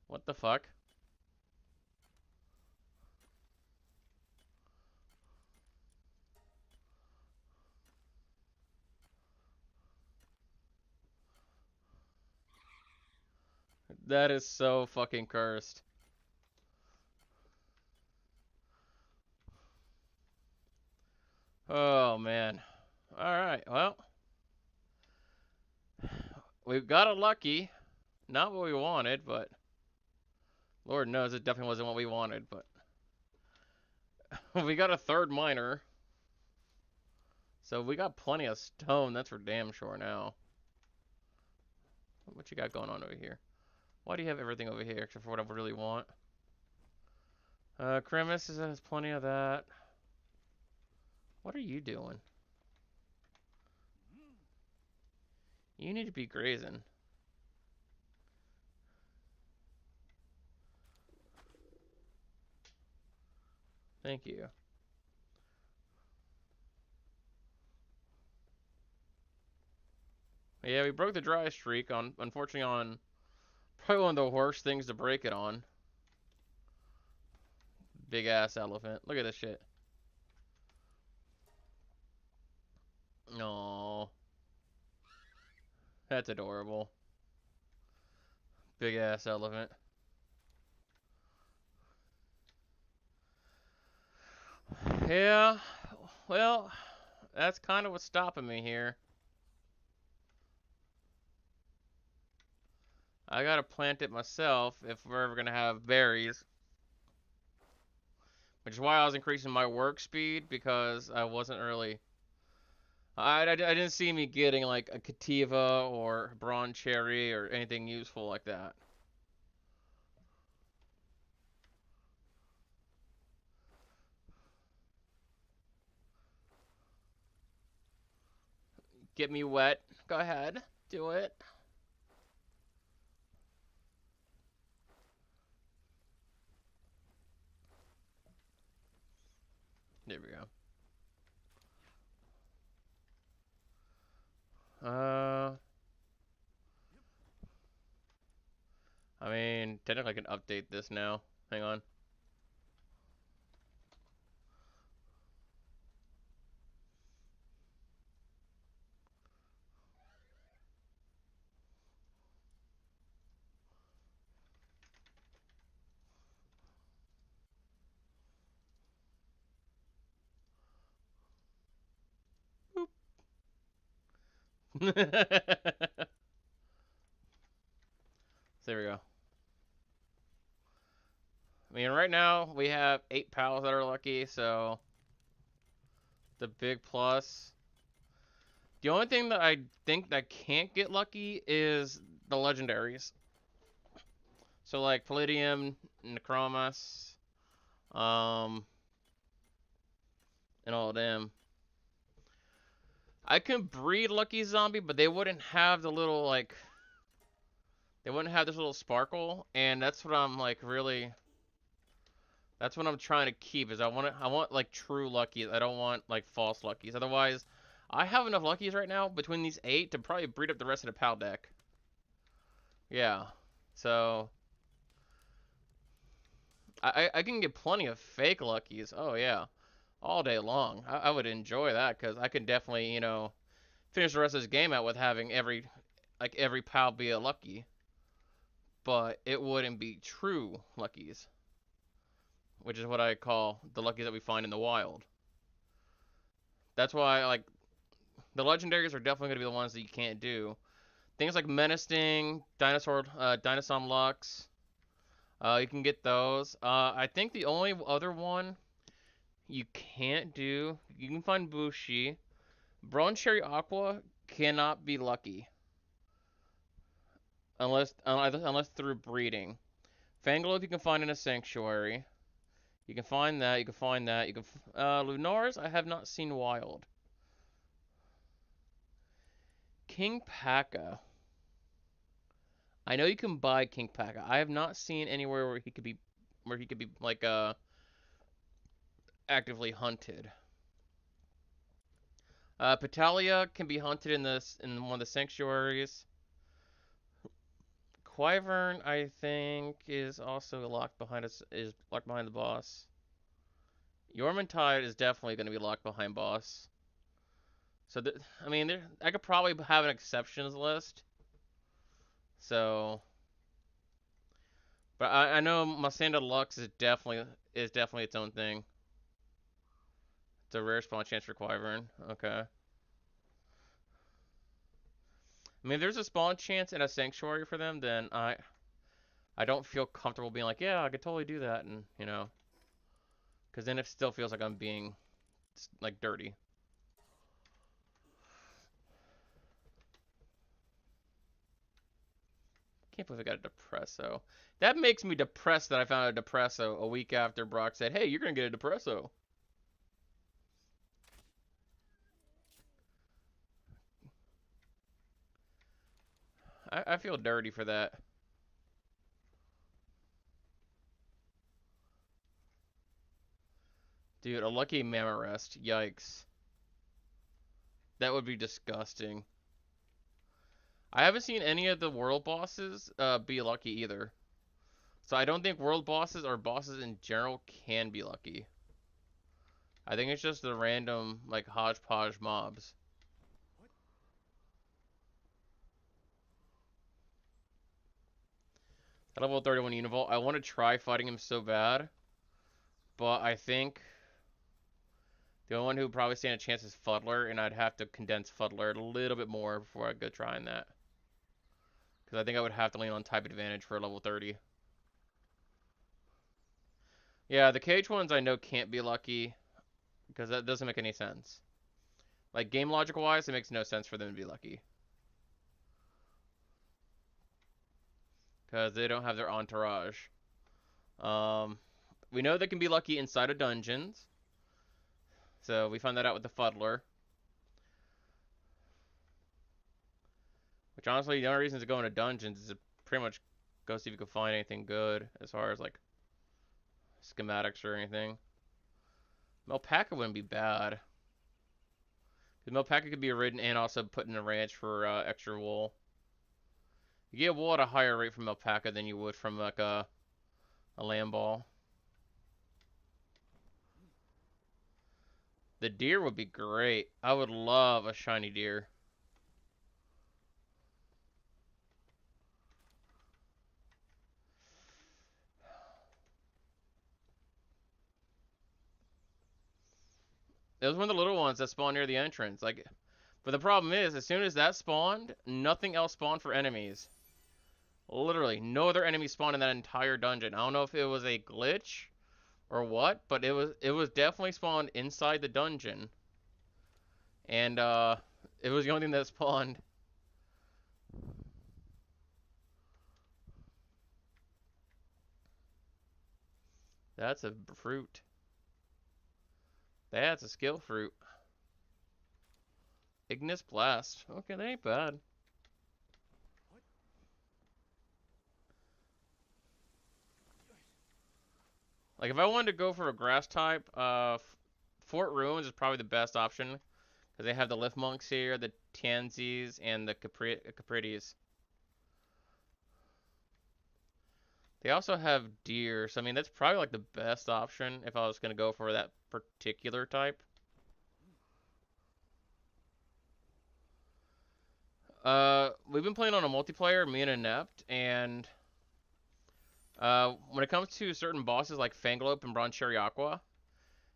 What the fuck? That is so fucking cursed. Oh, man. Alright, well. We got a lucky. Not what we wanted, but... Lord knows it definitely wasn't what we wanted, but... We got a third miner. So we got plenty of stone, that's for damn sure now. What you got going on over here? Why do you have everything over here except for what I really want? Cremis has plenty of that. What are you doing? You need to be grazing. Thank you. Yeah, we broke the dry streak on, unfortunately, on probably one of the worst things to break it on. Big ass elephant. Look at this shit. Aww. That's adorable. Big ass elephant. Yeah, well, that's kind of what's stopping me here. I gotta plant it myself if we're ever gonna have berries. Which is why I was increasing my work speed, because I wasn't really... I didn't see me getting like a Cativa or Brawn Cherry or anything useful like that. Get me wet. Go ahead. Do it. There we go. I mean, technically I can update this now. Hang on. There we go. I mean, right now we have 8 pals that are lucky, so the big plus. The only thing that I think that can't get lucky is the legendaries. So like Palladium, Necromus, um, and all of them. I can breed lucky zombie, but they wouldn't have the little like they wouldn't have this little sparkle, and that's what I'm like really. That's what I'm trying to keep is I want like true luckies. I don't want like false luckies. Otherwise, I have enough luckies right now between these 8 to probably breed up the rest of the pal deck. Yeah. So I can get plenty of fake luckies. Oh yeah. All day long. I would enjoy that because I could definitely, finish the rest of this game out with having every pal be a lucky. But it wouldn't be true luckies, which is what I call the luckies that we find in the wild. That's why like the legendaries are definitely going to be the ones that you can't do. Things like Menacing, Dinosaur Lux, you can get those. I think the only other one you can't do, you can find Bushi. Bronze Cherry Aqua cannot be lucky unless through breeding. Fangalope you can find in a sanctuary. You can find that. You can find that. Lunars I have not seen wild. King Paka. I know you can buy King Paka. I have not seen anywhere where he could be like actively hunted. Petalia can be hunted in one of the sanctuaries. Wyvern, I think, is also locked behind the boss. Yormantide is definitely going to be locked behind boss. So I mean, I could probably have an exceptions list. So, but I know Masanda Lux is definitely its own thing. It's a rare spawn chance for Wyvern. Okay. I mean, if there's a spawn chance in a sanctuary for them, then I don't feel comfortable being like, yeah, I could totally do that, and because then it still feels like I'm being like dirty. Can't believe I got a Depresso. That makes me depressed that I found a Depresso a week after Brock said, hey, you're gonna get a Depresso. I feel dirty for that. Dude, a lucky Mammorest. Yikes. That would be disgusting. I haven't seen any of the world bosses be lucky either. So I don't think world bosses or bosses in general can be lucky. I think it's just the random, like, hodgepodge mobs. Level 31 Univolt. I want to try fighting him so bad. But I think the only one who would probably stand a chance is Fuddler, and I'd have to condense Fuddler a little bit more before I go trying that. Because I think I would have to lean on type advantage for level 30. Yeah, the cage ones I know can't be lucky, because that doesn't make any sense. Like, game logic wise, it makes no sense for them to be lucky. Because they don't have their entourage. We know they can be lucky inside of dungeons. So we found that out with the Fuddler. Which honestly, the only reason to go into dungeons is to pretty much go see if you can find anything good as far as like schematics or anything. Melpaka wouldn't be bad. Because Melpaka could be ridden and also put in a ranch for extra wool. You get wool at a higher rate from Melpaka than you would from like a lamb ball. The deer would be great. I would love a shiny deer. It was one of the little ones that spawn near the entrance. Like, But the problem is, as soon as that spawned, nothing else spawned for enemies. Literally, no other enemies spawned in that entire dungeon. I don't know if it was a glitch or what, but it was definitely spawned inside the dungeon. And it was the only thing that spawned. That's a fruit. That's a skill fruit. Ignis Blast. Okay, that ain't bad. Like, if I wanted to go for a grass type, Fort Ruins is probably the best option. Because they have the Lift Monks here, the Tansies, and the Caprites. They also have Deer, so I mean, that's probably like the best option if I was going to go for that particular type. We've been playing on a multiplayer, me and Inept, and when it comes to certain bosses like Fanglope and Broncherry Aqua,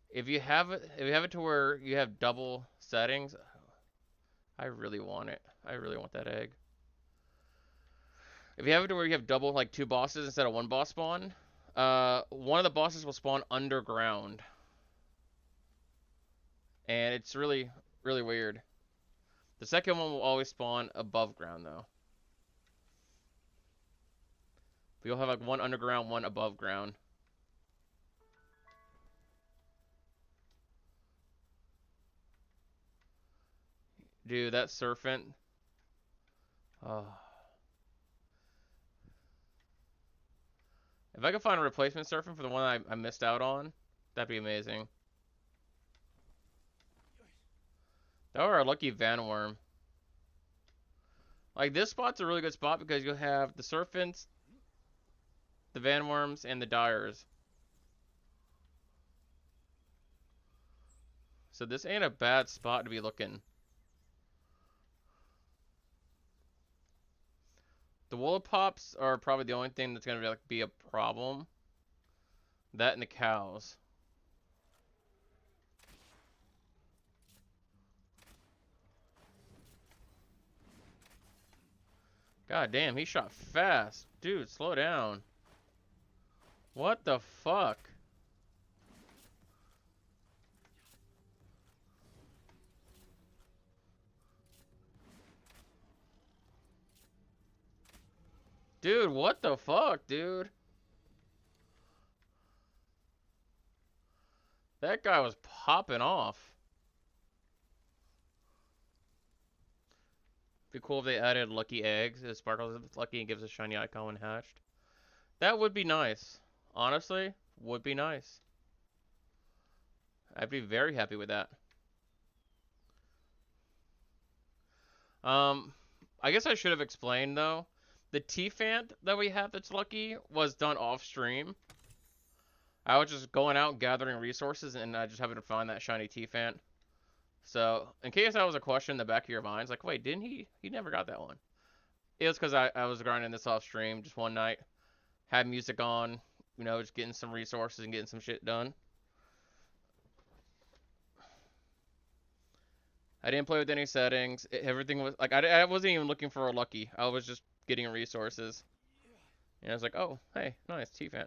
if you have it to where you have double settings, I really want it. I really want that egg. If you have it to where you have double, like 2 bosses instead of 1 boss spawn, one of the bosses will spawn underground, and it's really, really weird. The second one will always spawn above ground though. But you'll have like 1 underground, 1 above ground. Dude, that Serpent. Oh. If I could find a replacement Serpent for the one I missed out on, that'd be amazing. That were a lucky Vanworm. Like, this spot's a really good spot because you'll have the Serpents, the Vanworms, and the Dyers. So this ain't a bad spot to be looking. The Woolopops are probably the only thing that's gonna be a problem. That and the cows. God damn, he shot fast. Dude, slow down. What the fuck? Dude, what the fuck, dude? That guy was popping off. Be cool if they added lucky eggs. It sparkles if it's lucky and gives a shiny icon when hatched. That would be nice. Honestly, would be nice. I'd be very happy with that. I guess I should have explained though. The T-Fant that we have that's lucky was done off stream. I was just going out gathering resources and I just happened to find that shiny T-Fant. So, in case that was a question in the back of your minds, like, wait, didn't he never got that one. It was because I was grinding this off stream just one night. Had music on, you know, just getting some resources and getting some shit done. I didn't play with any settings. Everything was, like, I wasn't even looking for a lucky. I was just getting resources. And I was like, oh, hey, nice, T-Fant.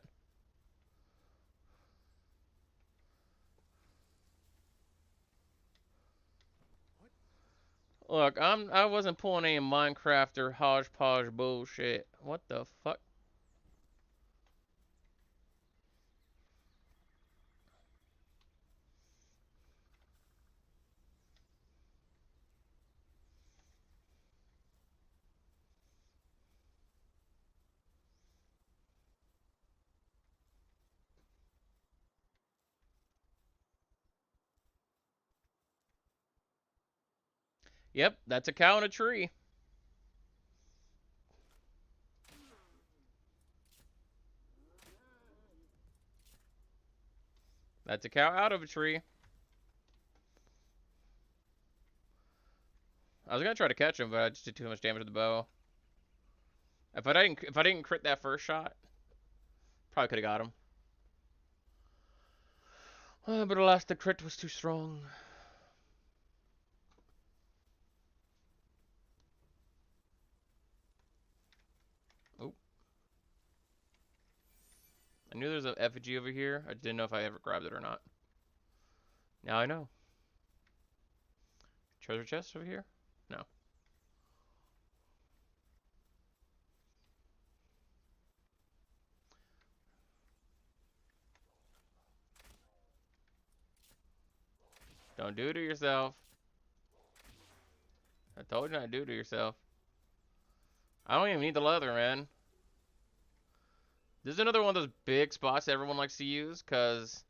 Look, I wasn't pulling any Minecraft or hodgepodge bullshit. What the fuck? Yep, that's a cow in a tree. That's a cow out of a tree. I was gonna try to catch him, but I just did too much damage to the bow. If I didn't crit that first shot, probably could have got him. But alas, the crit was too strong. I knew there was an effigy over here. I didn't know if I ever grabbed it or not. Now I know. Treasure chest over here? No. Don't do it to yourself. I told you not to do it to yourself. I don't even need the leather, man. This is another one of those big spots everyone likes to use, because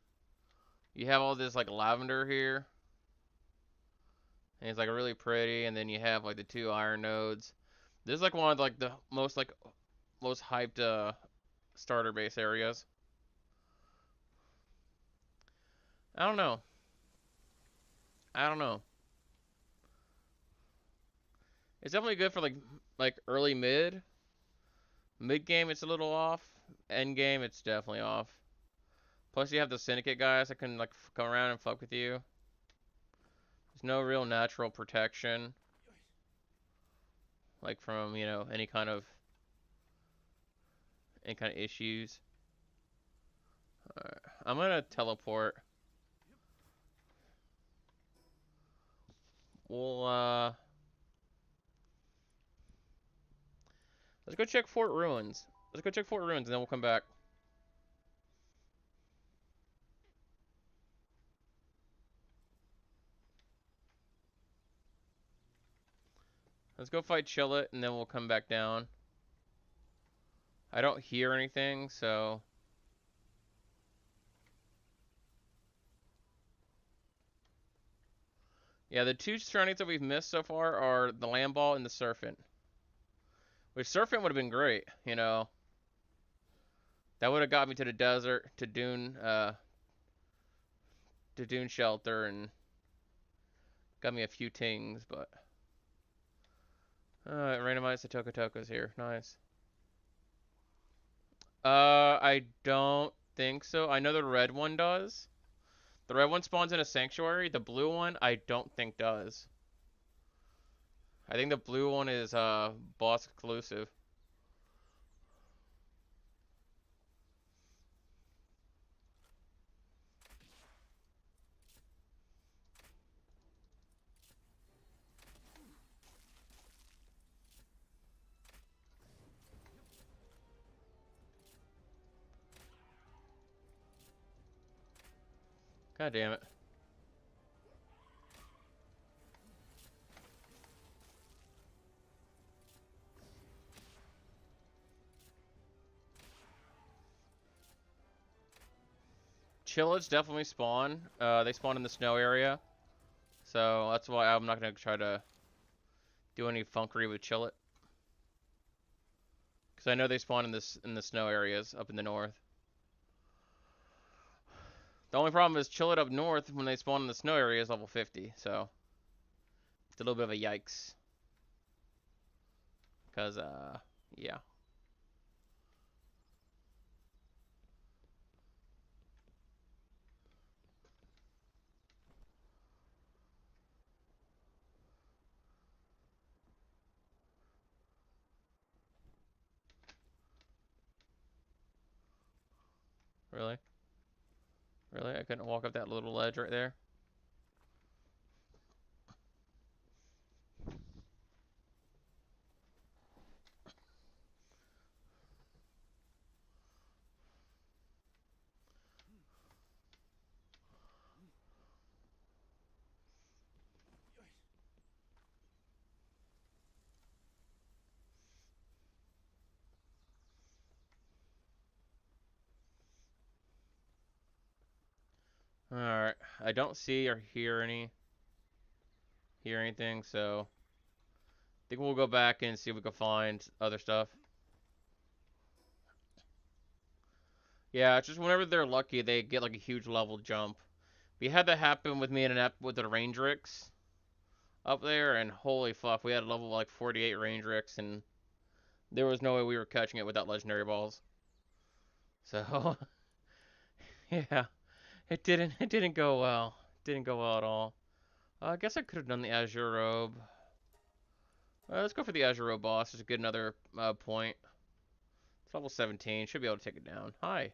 you have all this, like, lavender here. And it's, like, really pretty, and then you have, like, the 2 iron nodes. This is, like, one of, like, the most hyped, starter base areas. I don't know. I don't know. It's definitely good for, like early mid. Mid game, it's a little off. End game, it's definitely off. Plus, you have the syndicate guys that can, like, come around and fuck with you. There's no real natural protection. Like, from, you know, any kind of issues. Alright, I'm gonna teleport. We'll, let's go check Fort Ruins. Let's go check Fort Ruins, and then we'll come back. Let's go fight Chillet, and then we'll come back down. I don't hear anything, so... Yeah, the 2 surroundings that we've missed so far are the Land Ball and the Serpent. Which Serpent would have been great, you know. That would have got me to the desert, to Dune Shelter, and got me a few tings, but... it randomized the Tokotokas here. Nice. I don't think so. I know the red one does. The red one spawns in a sanctuary. The blue one, I don't think does. I think the blue one is boss exclusive. God damn it. Chillets definitely spawn. They spawn in the snow area. So that's why I'm not going to try to do any funkery with Chillet. Because I know they spawn in the snow areas up in the north. The only problem is Chillet up north, when they spawn in the snow area, is level 50. So it's a little bit of a yikes. Because, yeah. Really? Really? I couldn't walk up that little ledge right there? Alright. I don't see or hear anything, so I think we'll go back and see if we can find other stuff. Yeah, it's just whenever they're lucky, they get like a huge level jump. We had that happen with me in an ep with the Rangerix up there, and holy fuck, we had a level like 48 Rangerix, and there was no way we were catching it without legendary balls. So, yeah, it didn't go well. Didn't go well at all. I guess I could have done the Azure Robe. Let's go for the Azure Robe boss, just to get another point. It's level 17, should be able to take it down. Hi.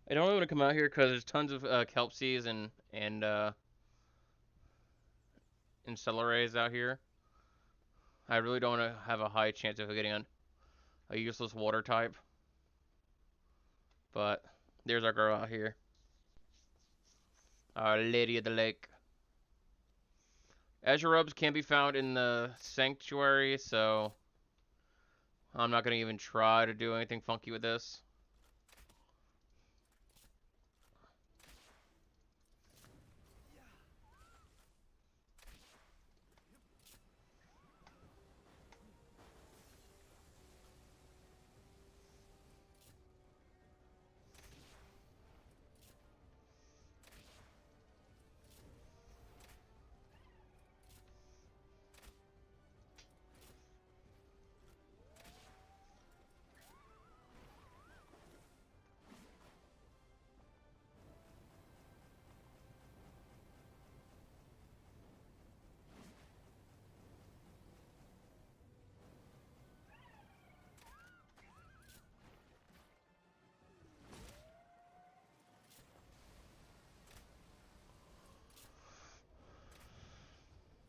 I don't really want to come out here because there's tons of kelp seas and cellerays out here. I really don't want to have a high chance of getting a useless water type. But there's our girl out here. Our Lady of the Lake. Azure robes can be found in the sanctuary, so I'm not going to even try to do anything funky with this.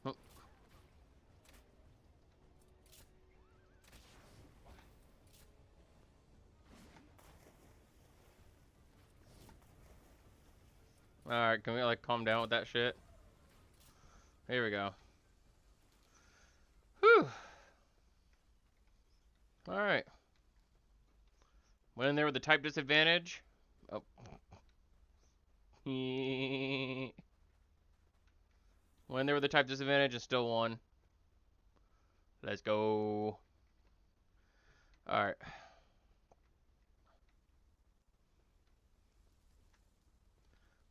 Oh. Alright, can we like calm down with that shit? Here we go. Whew. Alright. Went in there with the type disadvantage. Oh. Went in there with the type disadvantage and still won. Let's go. Alright.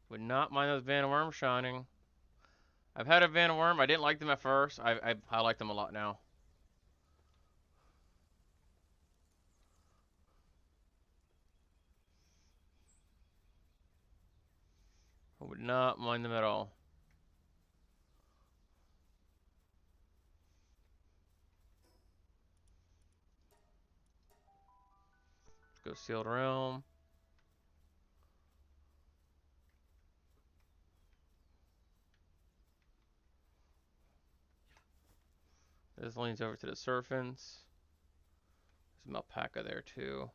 Would not mind those Van Worm shining. I've had a Van Worm. I didn't like them at first. I like them a lot now. I would not mind them at all. Let's go Sealed Realm. This leans over to the Serpents. There's an alpaca there too.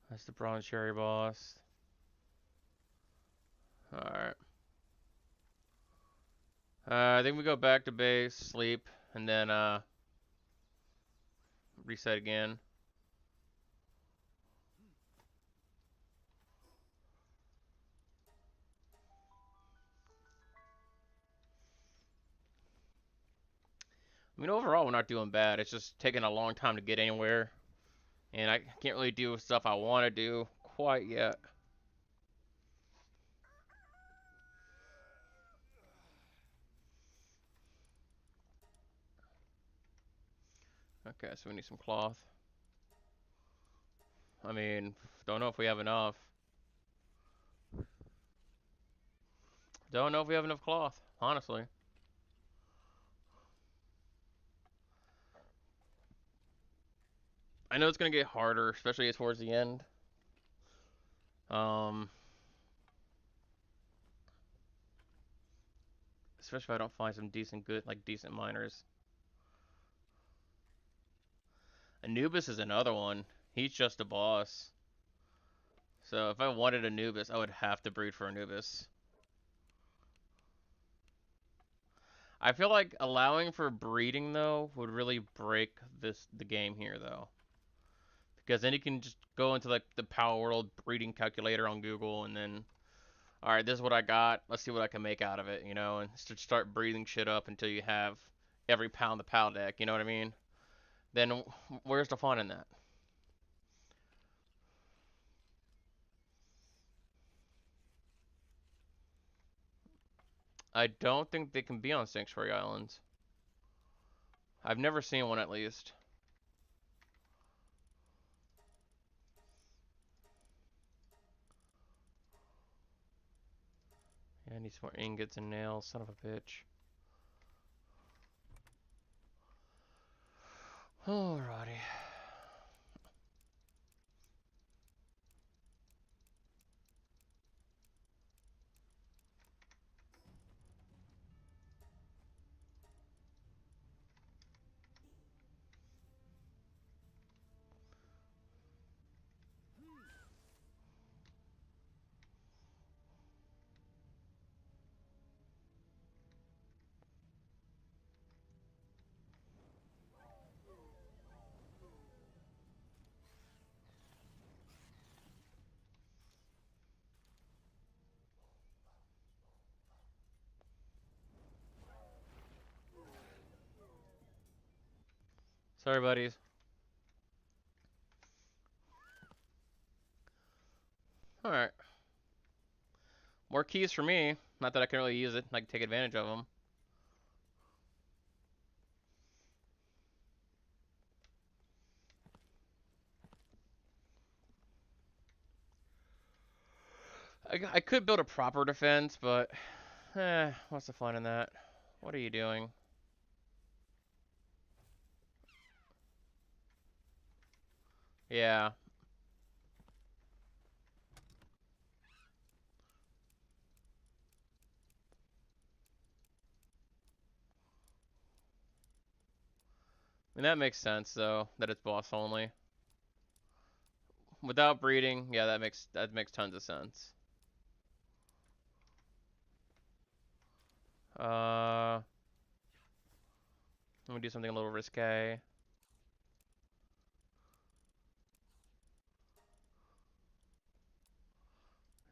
That's the Bronze Cherry boss. Alright. I think we go back to base, sleep, and then reset again. I mean, overall, we're not doing bad. It's just taking a long time to get anywhere. And I can't really do stuff I want to do quite yet. Okay, so we need some cloth. I mean, don't know if we have enough. Don't know if we have enough cloth, honestly. I know it's going to get harder, especially towards the end. Especially if I don't find some decent miners. Anubis is another one. He's just a boss. So if I wanted Anubis, I would have to breed for Anubis. I feel like allowing for breeding though would really break the game here though. Because then you can just go into like the Palworld breeding calculator on Google and then, all right, this is what I got. Let's see what I can make out of it, you know, and start breeding shit up until you have every pound the PAL deck. You know what I mean? Then where's the fun in that? I don't think they can be on Sanctuary Islands. I've never seen one at least. Yeah, I need some more ingots and nails, son of a bitch. Alrighty. Sorry, buddies. Alright. More keys for me. Not that I can really use it. I can take advantage of them. I could build a proper defense, but what's the fun in that? What are you doing? Yeah. I mean, that makes sense, though, that it's boss only. Without breeding, yeah, that makes tons of sense. Let me do something a little risque.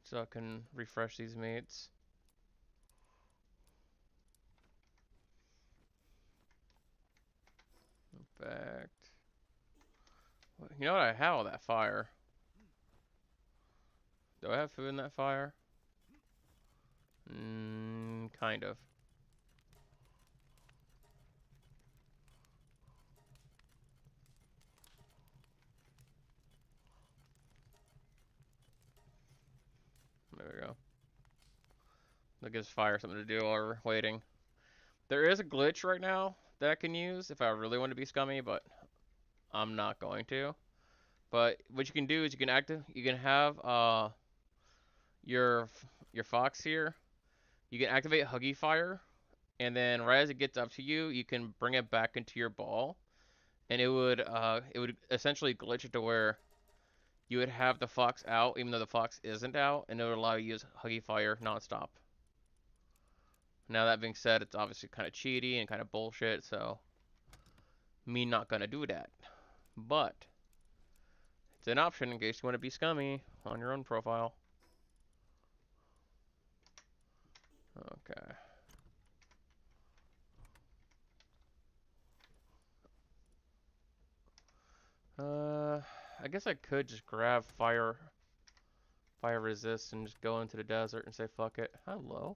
So I can refresh these mates. In fact, you know what? I have all that fire. Do I have food in that fire? Kind of. There we go. That gives fire something to do while we're waiting. There is a glitch right now that I can use if I really want to be scummy, but I'm not going to. But what you can do is you can have your your fox here. You can activate Huggy Fire, and then right as it gets up to you, you can bring it back into your ball, and it would essentially glitch it to where you would have the fox out even though the fox isn't out, and it would allow you to use Huggy Fire nonstop. Now that being said, it's obviously kind of cheaty and kind of bullshit, so me not gonna do that. But it's an option in case you want to be scummy on your own profile. Okay. I guess I could just grab fire resist and just go into the desert and say fuck it. Hello.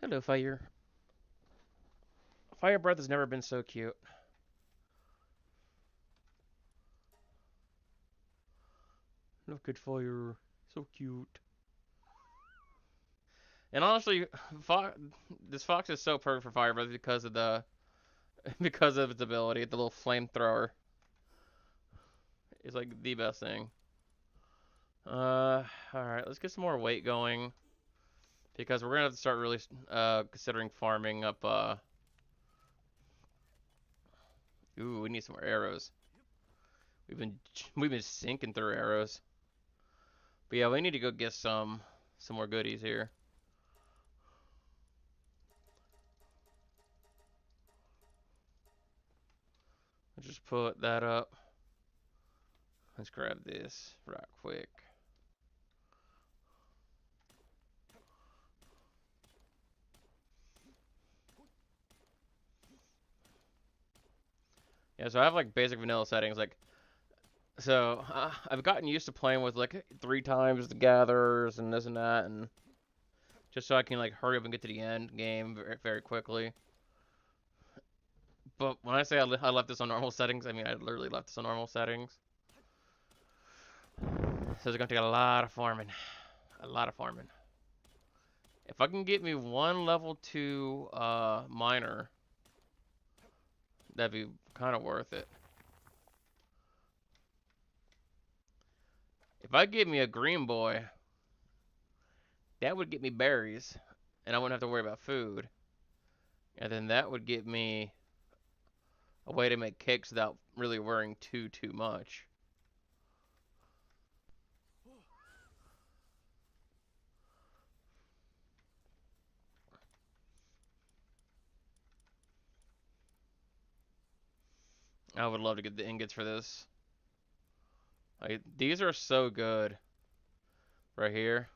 Hello, fire. Fire breath has never been so cute. Look at fire. So cute. And honestly, this fox is so perfect for fire breath because of the because of its ability. The little flamethrower is like the best thing. Alright, let's get some more weight going. Because we're gonna have to start really considering farming up ooh, we need some more arrows. We've been sinking through arrows. But yeah, we need to go get some more goodies here. Let's just put that up. Let's grab this right quick. Yeah, so I have like basic vanilla settings. Like, so I've gotten used to playing with like 3 times the gatherers and this and that, and just so I can like hurry up and get to the end game very, very quickly. But when I say I left this on normal settings, I mean I literally left this on normal settings. So it's gonna take a lot of farming. A lot of farming. If I can get me one level 2 miner, that'd be kind of worth it. If I get me a green boy, that would get me berries, and I wouldn't have to worry about food. And then that would get me a way to make cakes without really worrying too much. I would love to get the ingots for this. Like, these are so good right here.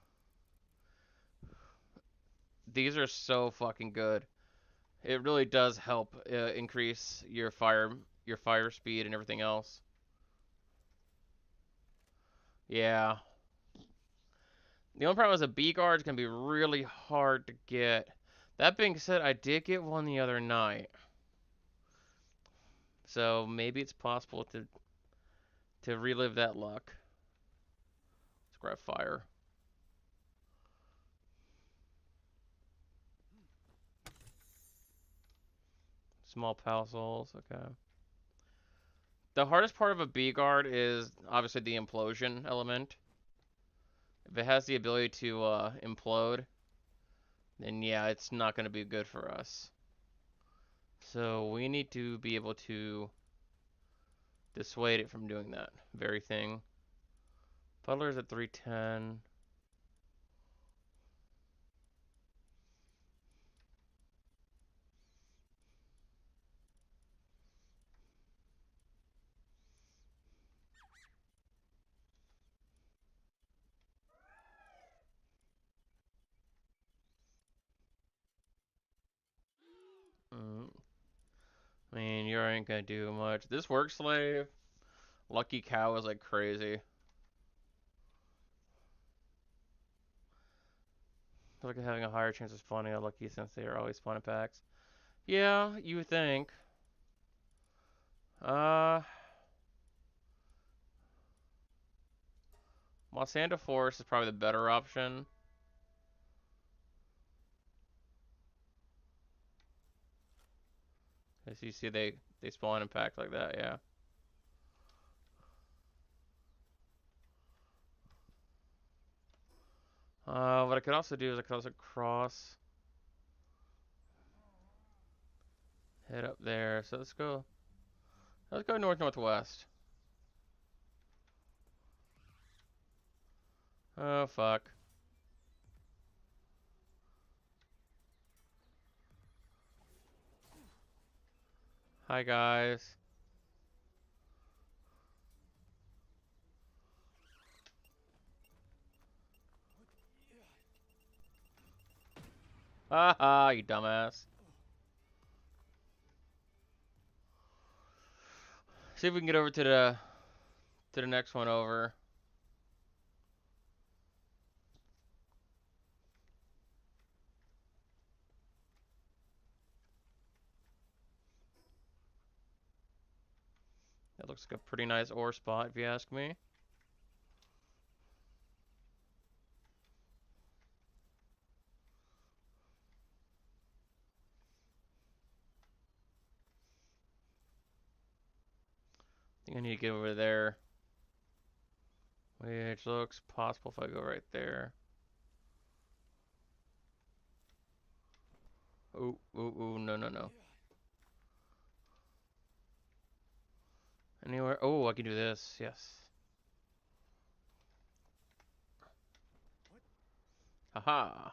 These are so fucking good. It really does help increase your fire speed and everything else. Yeah. The only problem is a B guard is gonna be really hard to get. That being said, I did get one the other night, so maybe it's possible to relive that luck. Let's grab fire. Small pals. Okay. The hardest part of a B guard is obviously the implosion element. If it has the ability to implode, then yeah, it's not going to be good for us. So we need to be able to dissuade it from doing that very thing. Butler's at 310. I mean, you ain't gonna do much. This work slave, Lucky Cow is like crazy. Look at having a higher chance of spawning a Lucky since they are always spawning packs. Yeah, you would think. Uh, Monsanto Forest is probably the better option. As you see, they spawn in packs like that. Yeah. What I could also do is I could also cross, head up there. So let's go. Let's go northwest. Oh fuck. Hi guys. Haha, you dumbass. See if we can get over to the next one over. That looks like a pretty nice ore spot, if you ask me. I think I need to get over there. Which looks possible if I go right there. Ooh, no. Anywhere? Oh, I can do this. Yes. Haha.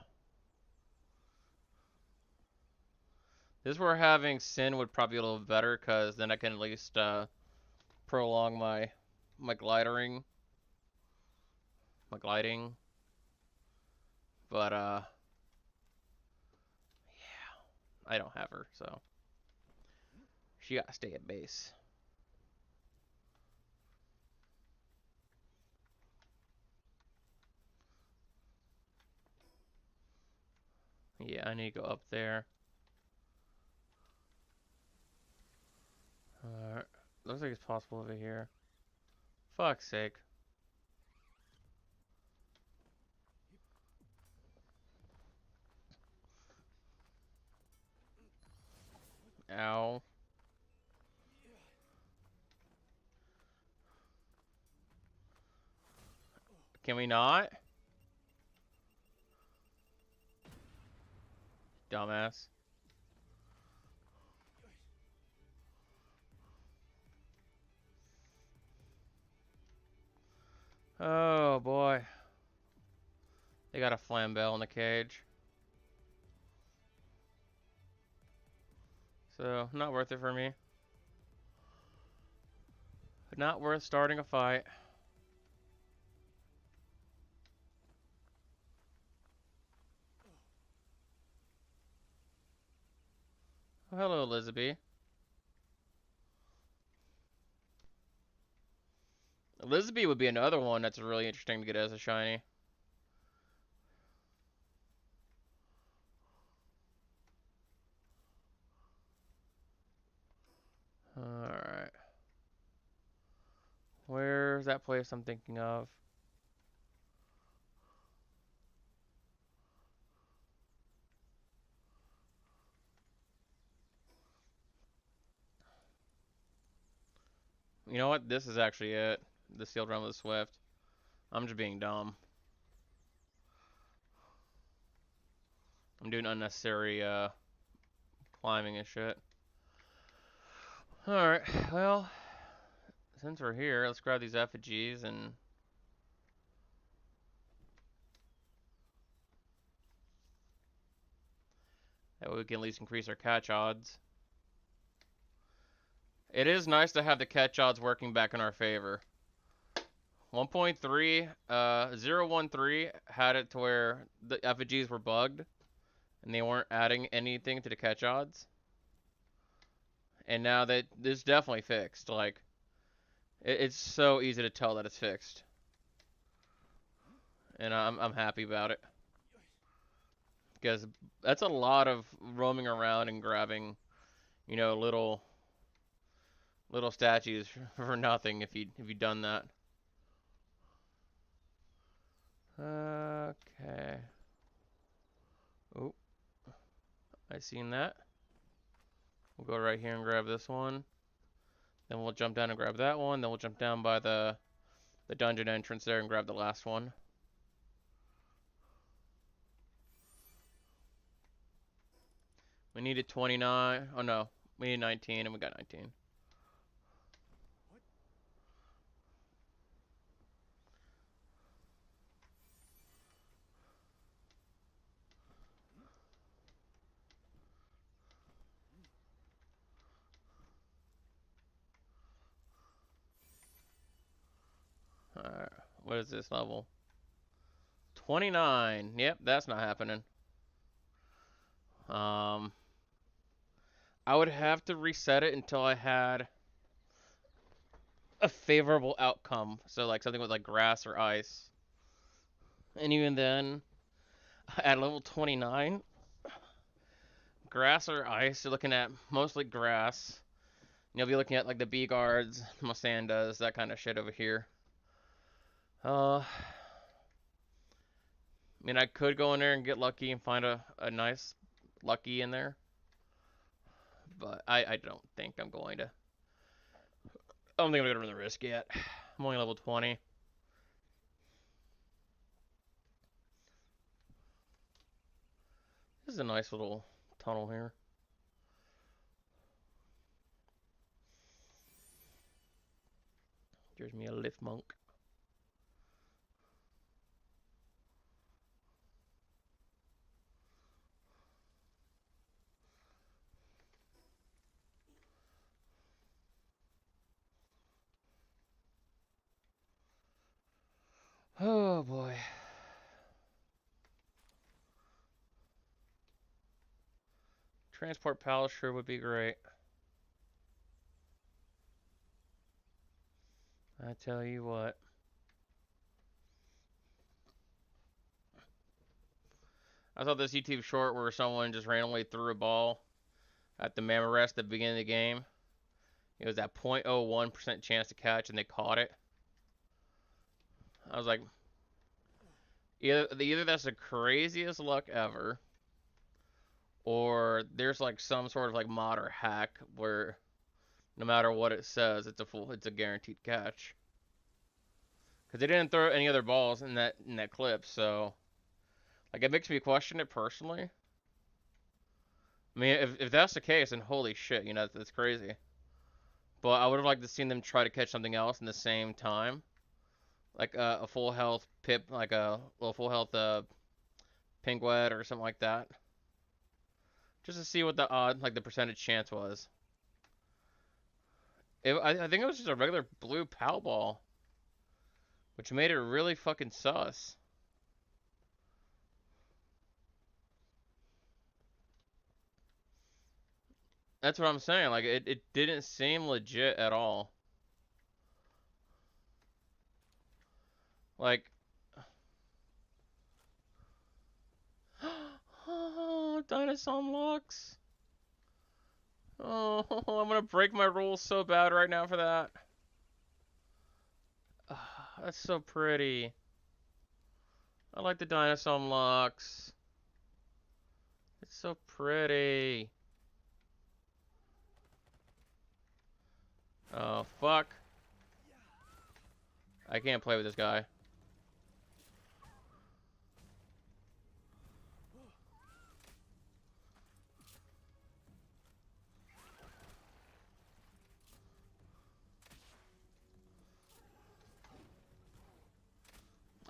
This is where having Sin would probably be a little better, because then I can at least prolong my gliding. My gliding. But yeah, I don't have her, so she gotta stay at base. Yeah, I need to go up there. Looks like it's possible over here. Fuck's sake. Ow. Can we not? Dumbass. Oh boy. They got a flambeau in the cage. So, not worth it for me. Not worth starting a fight. Oh, hello, Elizabeth. Elizabeth would be another one that's really interesting to get as a shiny. Alright. Where's that place I'm thinking of? You know what? This is actually it. The sealed realm of the Swift. I'm just being dumb. I'm doing unnecessary climbing and shit. Alright, well, since we're here, let's grab these effigies and... that way we can at least increase our catch odds. It is nice to have the catch odds working back in our favor. 1.3, 0.13 had it to where the effigies were bugged and they weren't adding anything to the catch odds. And now that this is definitely fixed, like it's so easy to tell that it's fixed, and I'm happy about it because that's a lot of roaming around and grabbing, you know, little statues for nothing if you've done that. Okay. Oh, I seen that. We'll go right here and grab this one. Then we'll jump down and grab that one. Then we'll jump down by the dungeon entrance there and grab the last one. We needed 29. Oh no, we need 19 and we got 19. Alright, what is this level? 29. Yep, that's not happening. I would have to reset it until I had a favorable outcome. So like something with like grass or ice. And even then, at level 29, grass or ice, you're looking at mostly grass. You'll be looking at like the bee guards, Musandas, that kind of shit over here. I mean, I could go in there and get lucky and find a nice lucky in there. But I don't think I'm going to. I don't think I'm going to run the risk yet. I'm only level 20. This is a nice little tunnel here. There's me a lift monk. Oh boy. Transport palace sure would be great. I tell you what. I saw this YouTube short where someone just randomly threw a ball at the Mammorest at the beginning of the game. It was that 0.01% chance to catch and they caught it. I was like, either that's the craziest luck ever, or there's like some sort of like mod or hack where no matter what it says, it's a guaranteed catch. Because they didn't throw any other balls in that clip, so like it makes me question it personally. I mean, if that's the case, then holy shit, you know that's crazy. But I would have liked to seen them try to catch something else in the same time, like a full health pip, like a little full health Pingwed or something like that, just to see what the odd like the percentage chance was. I think it was just a regular blue Pal ball, which made it really fucking sus. That's what I'm saying. Like it didn't seem legit at all. Like, oh, dinosaur locks. Oh, I'm gonna break my rules so bad right now for that. That's so pretty. I like the dinosaur locks. It's so pretty. Oh, fuck. I can't play with this guy.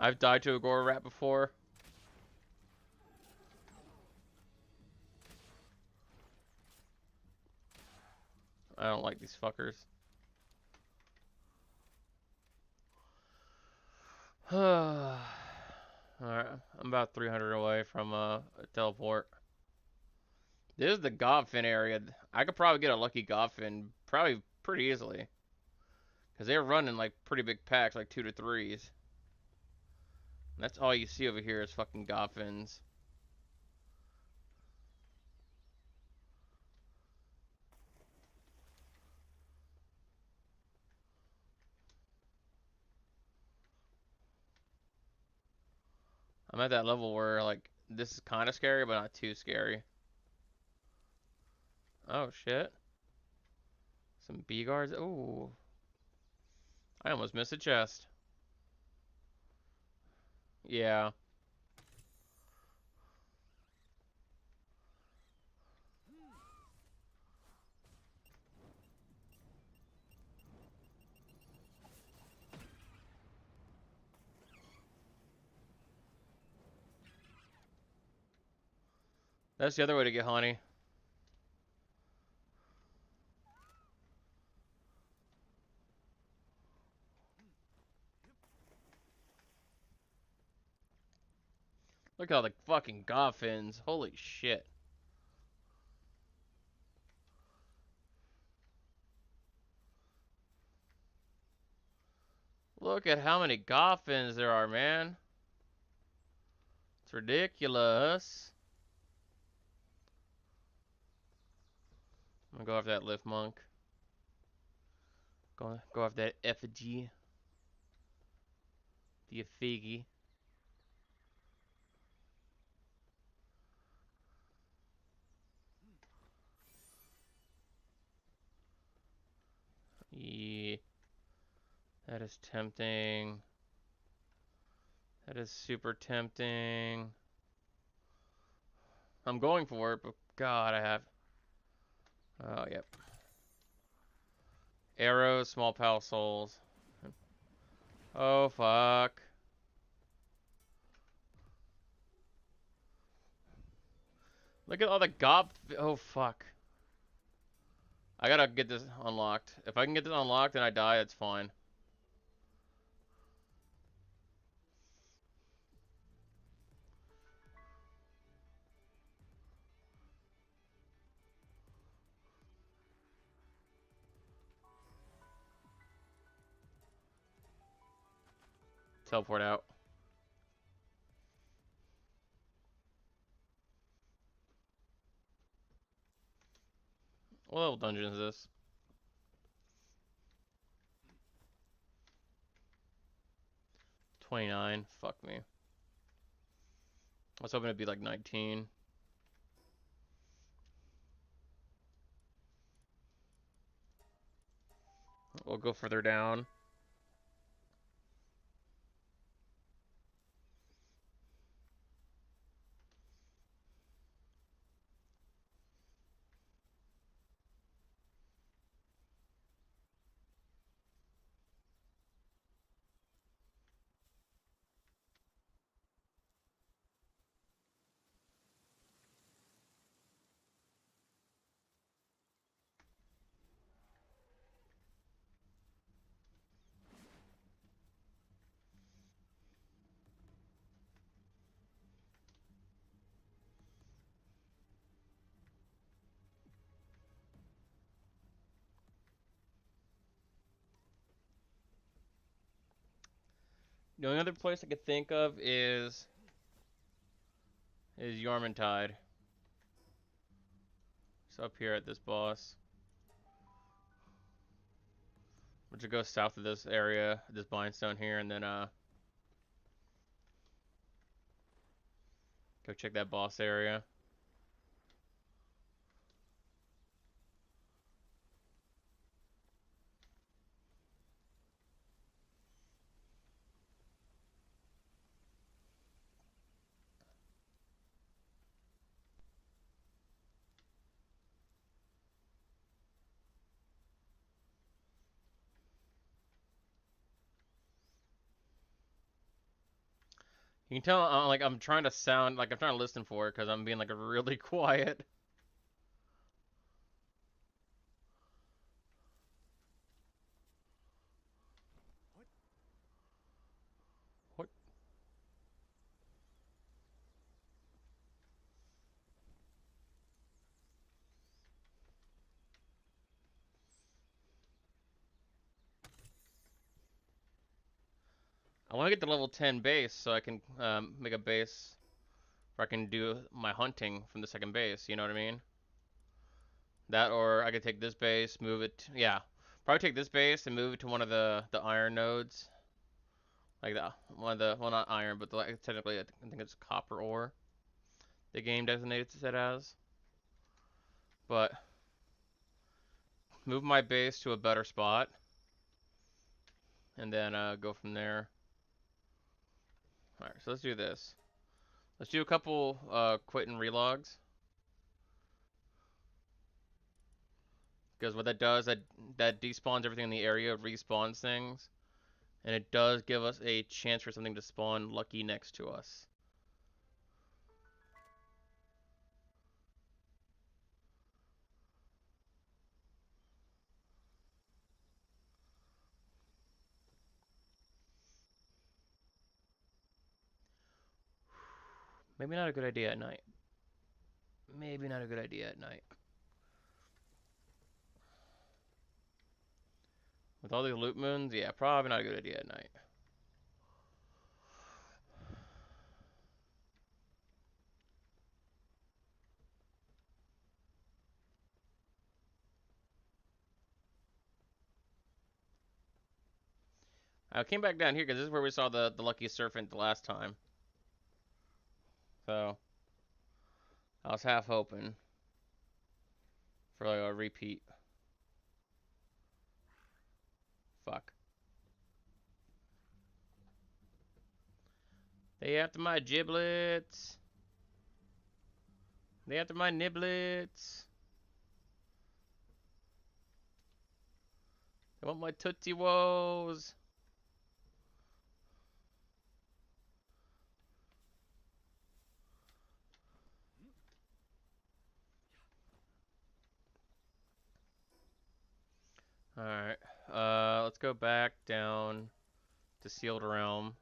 I've died to a gore rat before. I don't like these fuckers. Alright, I'm about 300 away from a teleport. This is the Godfin area. I could probably get a lucky Godfin probably pretty easily. Because they're running like pretty big packs, like 2 to 3s. And that's all you see over here is fucking Godfins. I'm at that level where like this is kind of scary, but not too scary. Oh shit. Some B guards. Ooh. I almost missed a chest. Yeah. That's the other way to get honey. Look at all the fucking Godfins. Holy shit. Look at how many Godfins there are, man. It's ridiculous. I'm gonna go after that lift monk. Go after that effigy. The effigy. Yeah. That is tempting. That is super tempting. I'm going for it, but God, I have. Oh, yep. Arrows, small pal souls. Oh, fuck. Look at all the gob. Oh, fuck. I gotta get this unlocked. If I can get this unlocked and I die, that's fine. Teleport out. What level dungeon is this? 29. Fuck me. I was hoping it'd be like 19. we'll go further down. The only other place I could think of is Yarmantide. It's up here at this boss. Which will go south of this area, this bindstone here, and then go check that boss area. You can tell like I'm trying to sound like I'm trying to listen for it because I'm being like really quiet. What? I want to get the level 10 base so I can make a base where I can do my hunting from the second base. You know what I mean? That, or I could take this base, move it. Yeah, probably take this base and move it to one of the iron nodes. Like that, one of the, well, not iron, but like, technically I think it's copper ore. The game designates it as. But move my base to a better spot, and then go from there. All right, so let's do this. Let's do a couple quit and relogs. Because what that does, that despawns everything in the area, respawns things, and it does give us a chance for something to spawn lucky next to us. Maybe not a good idea at night. Maybe not a good idea at night. With all these loot moons, yeah, probably not a good idea at night. I came back down here because this is where we saw the lucky serpent the last time. So I was half hoping for like a repeat. Fuck. They after my giblets. They after my niblets. They want my Tootsie Woes. Alright. Let's go back down to Sealed Realm.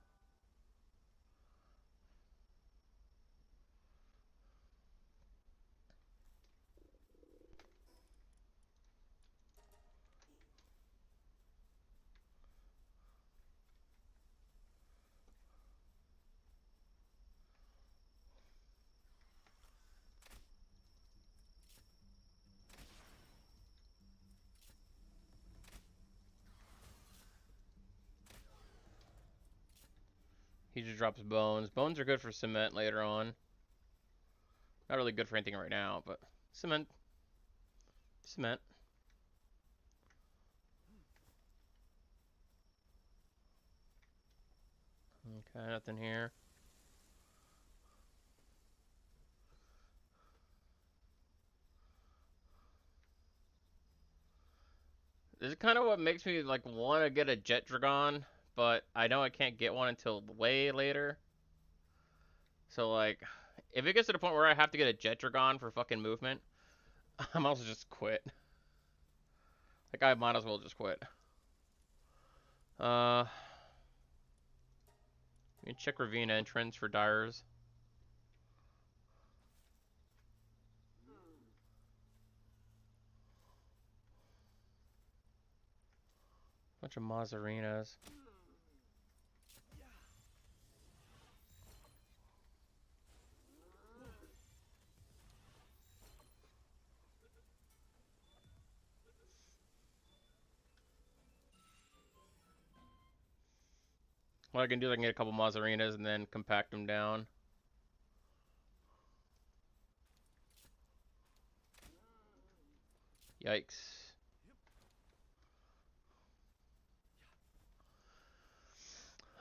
He just drops bones. Bones are good for cement later on. Not really good for anything right now, but cement. Cement. Okay, nothing here. This is kind of what makes me like want to get a jet dragon, but I know I can't get one until way later. So like, if it gets to the point where I have to get a jet dragon for fucking movement, I might as well just quit. Like I might as well just quit. You can check ravine entrance for dyers. Bunch of Mazzarinas. What I can do is I can get a couple Mazzarinas and then compact them down. Yikes.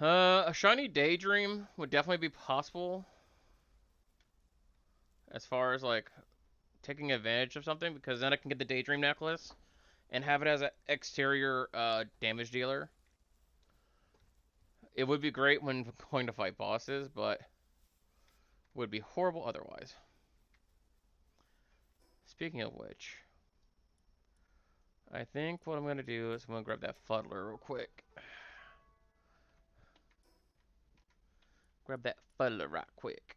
A shiny Daydream would definitely be possible as far as like taking advantage of something, because then I can get the Daydream necklace and have it as an exterior damage dealer. It would be great when going to fight bosses, but would be horrible otherwise. Speaking of which, I think what I'm going to do is I'm going to grab that Fuddler real quick. Grab that Fuddler right quick.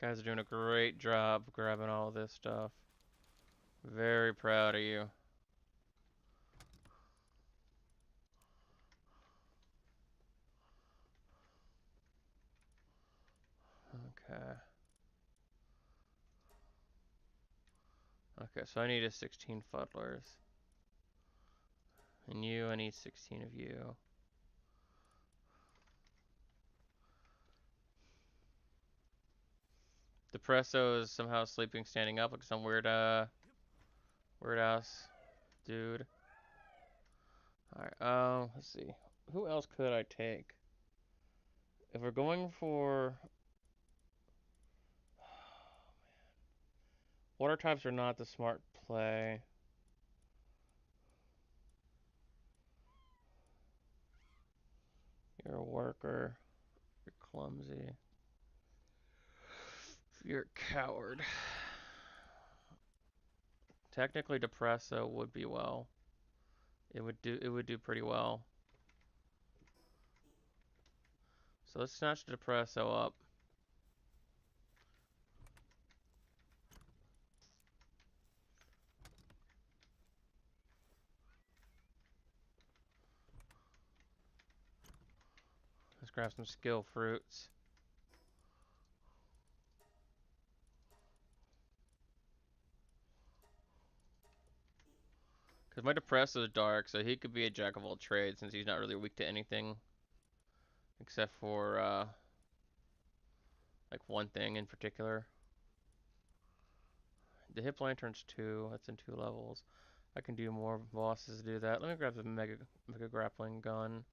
Guys are doing a great job grabbing all this stuff. Very proud of you. Okay. Okay, so I need a 16 Fuddlers. And you, I need 16 of you. Depresso is somehow sleeping, standing up like some weird ass dude. Alright, let's see. Who else could I take? If we're going for... Water types are not the smart play. You're a worker. You're clumsy. You're a coward. Technically, Depresso would be well. It would do pretty well. So let's snatch Depresso up. Let's grab some skill fruits. Because my Depresso is dark, so he could be a jack of all trades since he's not really weak to anything. Except for, like one thing in particular. The Hip Lantern's 2, that's in 2 levels. I can do more bosses to do that. Let me grab the Mega Grappling Gun.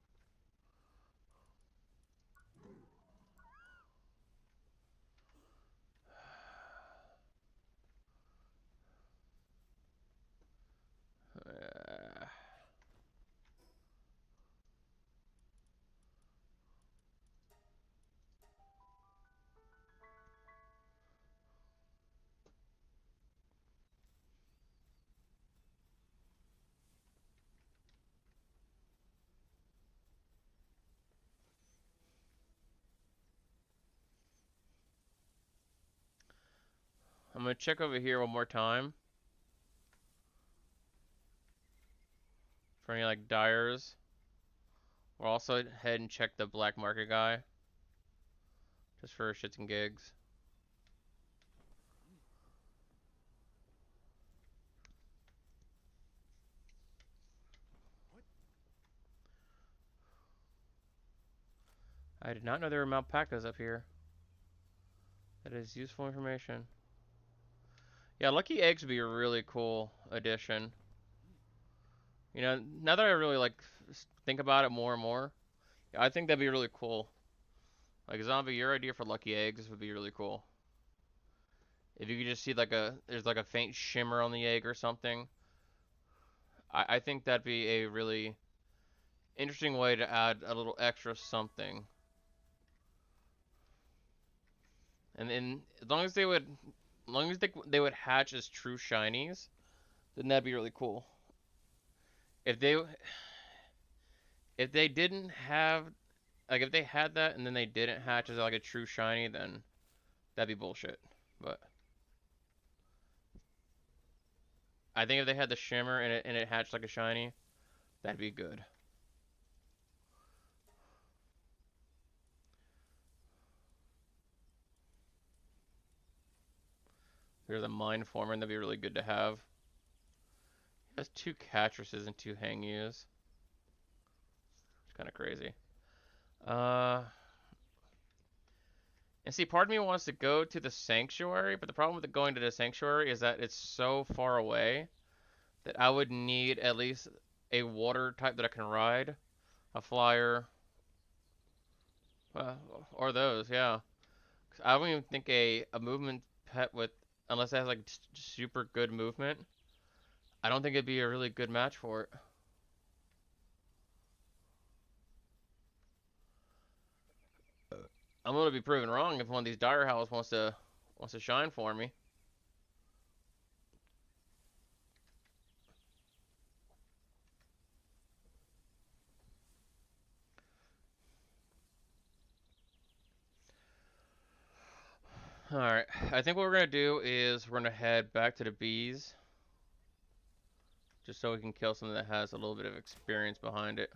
I'm gonna check over here one more time for any like dyers. We'll also head and check the black market guy, just for shits and gigs. I did not know there were alpacas up here. That is useful information. Yeah, lucky eggs would be a really cool addition. You know, now that I really like think about it more and more, yeah, I think that'd be really cool. Like zombie, your idea for lucky eggs would be really cool. If you could just see like there's like a faint shimmer on the egg or something, I think that'd be a really interesting way to add a little extra something. And then as long as they would hatch as true shinies, then that'd be really cool. If they if they didn't have like if they had that and then they didn't hatch as like a true shiny, then that'd be bullshit. But I think if they had the shimmer and it hatched like a shiny, that'd be good. There's a mine former, and that'd be really good to have. It has 2 Catresses and 2 Hangus. It's kind of crazy. Uh, and see, part of me wants to go to the Sanctuary, but the problem with going to the Sanctuary is that it's so far away that I would need at least a water type that I can ride, a flyer, uh, or those, yeah. 'Cause I don't even think a movement pet with, unless it has like super good movement, I don't think it'd be a really good match for it. I'm gonna be proven wrong if one of these dire howls wants to shine for me. All right, I think what we're gonna do is we're gonna head back to the bees, just so we can kill something that has a little bit of experience behind it.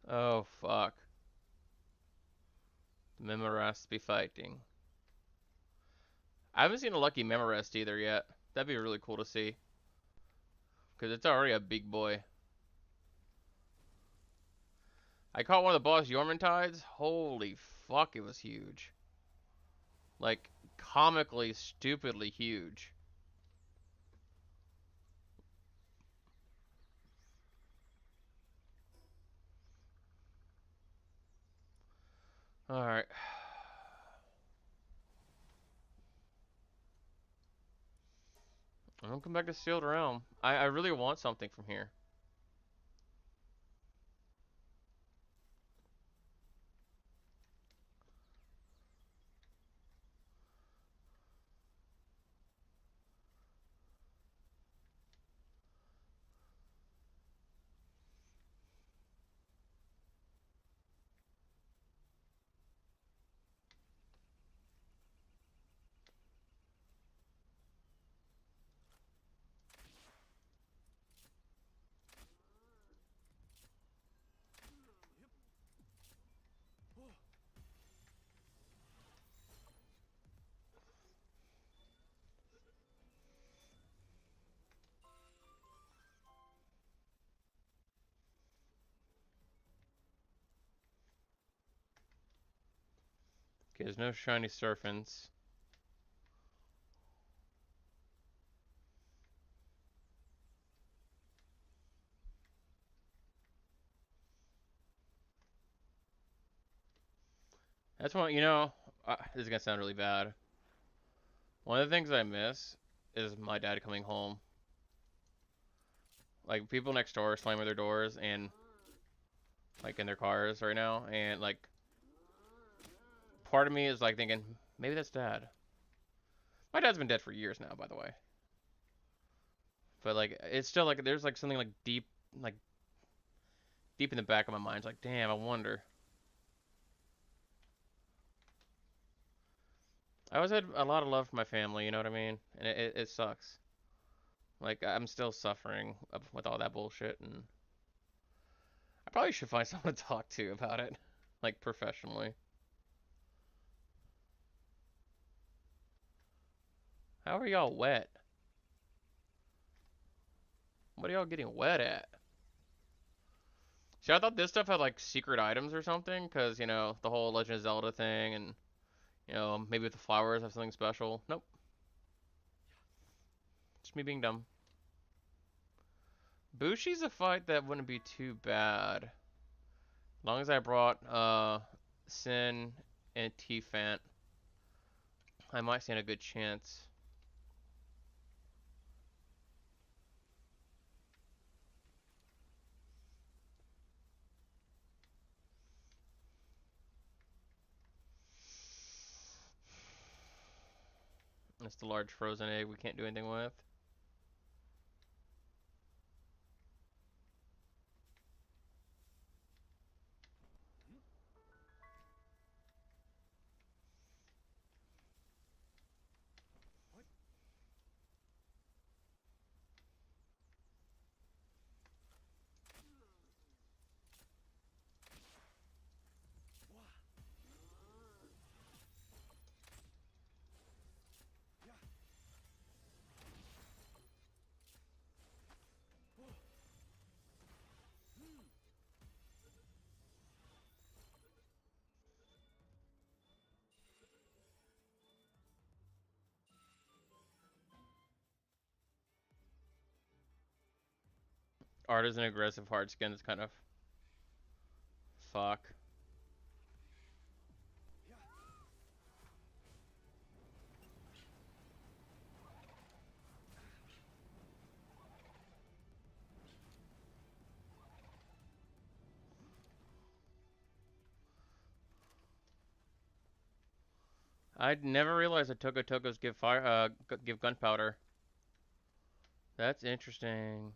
Oh fuck, the Memorest be fighting. I haven't seen a lucky Memorest either yet. That'd be really cool to see, cause it's already a big boy. I caught one of the boss Yormantides. Holy fuck, it was huge. Like, comically, stupidly huge. Alright. I'm gonna come back to Sealed Realm. I really want something from here. Okay, there's no shiny serpents. That's one, this is gonna sound really bad. One of the things I miss is my dad coming home. Like, people next door slamming their doors and, like, in their cars right now, and, like, part of me is, like, thinking, maybe that's dad. My dad's been dead for years now, by the way. But, like, it's still, like, there's, like, something, like, deep in the back of my mind. It's like, damn, I wonder. I always had a lot of love for my family, you know what I mean? And it sucks. Like, I'm still suffering with all that bullshit, and I probably should find someone to talk to about it, like, professionally. How are y'all wet? What are y'all getting wet at? See, I thought this stuff had like secret items or something, cause you know the whole Legend of Zelda thing, and you know maybe with the flowers have something special. Nope, just me being dumb. Bushi's a fight that wouldn't be too bad, as long as I brought Sin and T-Fant. I might stand a good chance. It's the large frozen egg we can't do anything with. Artisan aggressive hard skin is kind of fuck. I'd never realized that Toco Tocos give fire give gunpowder. That's interesting.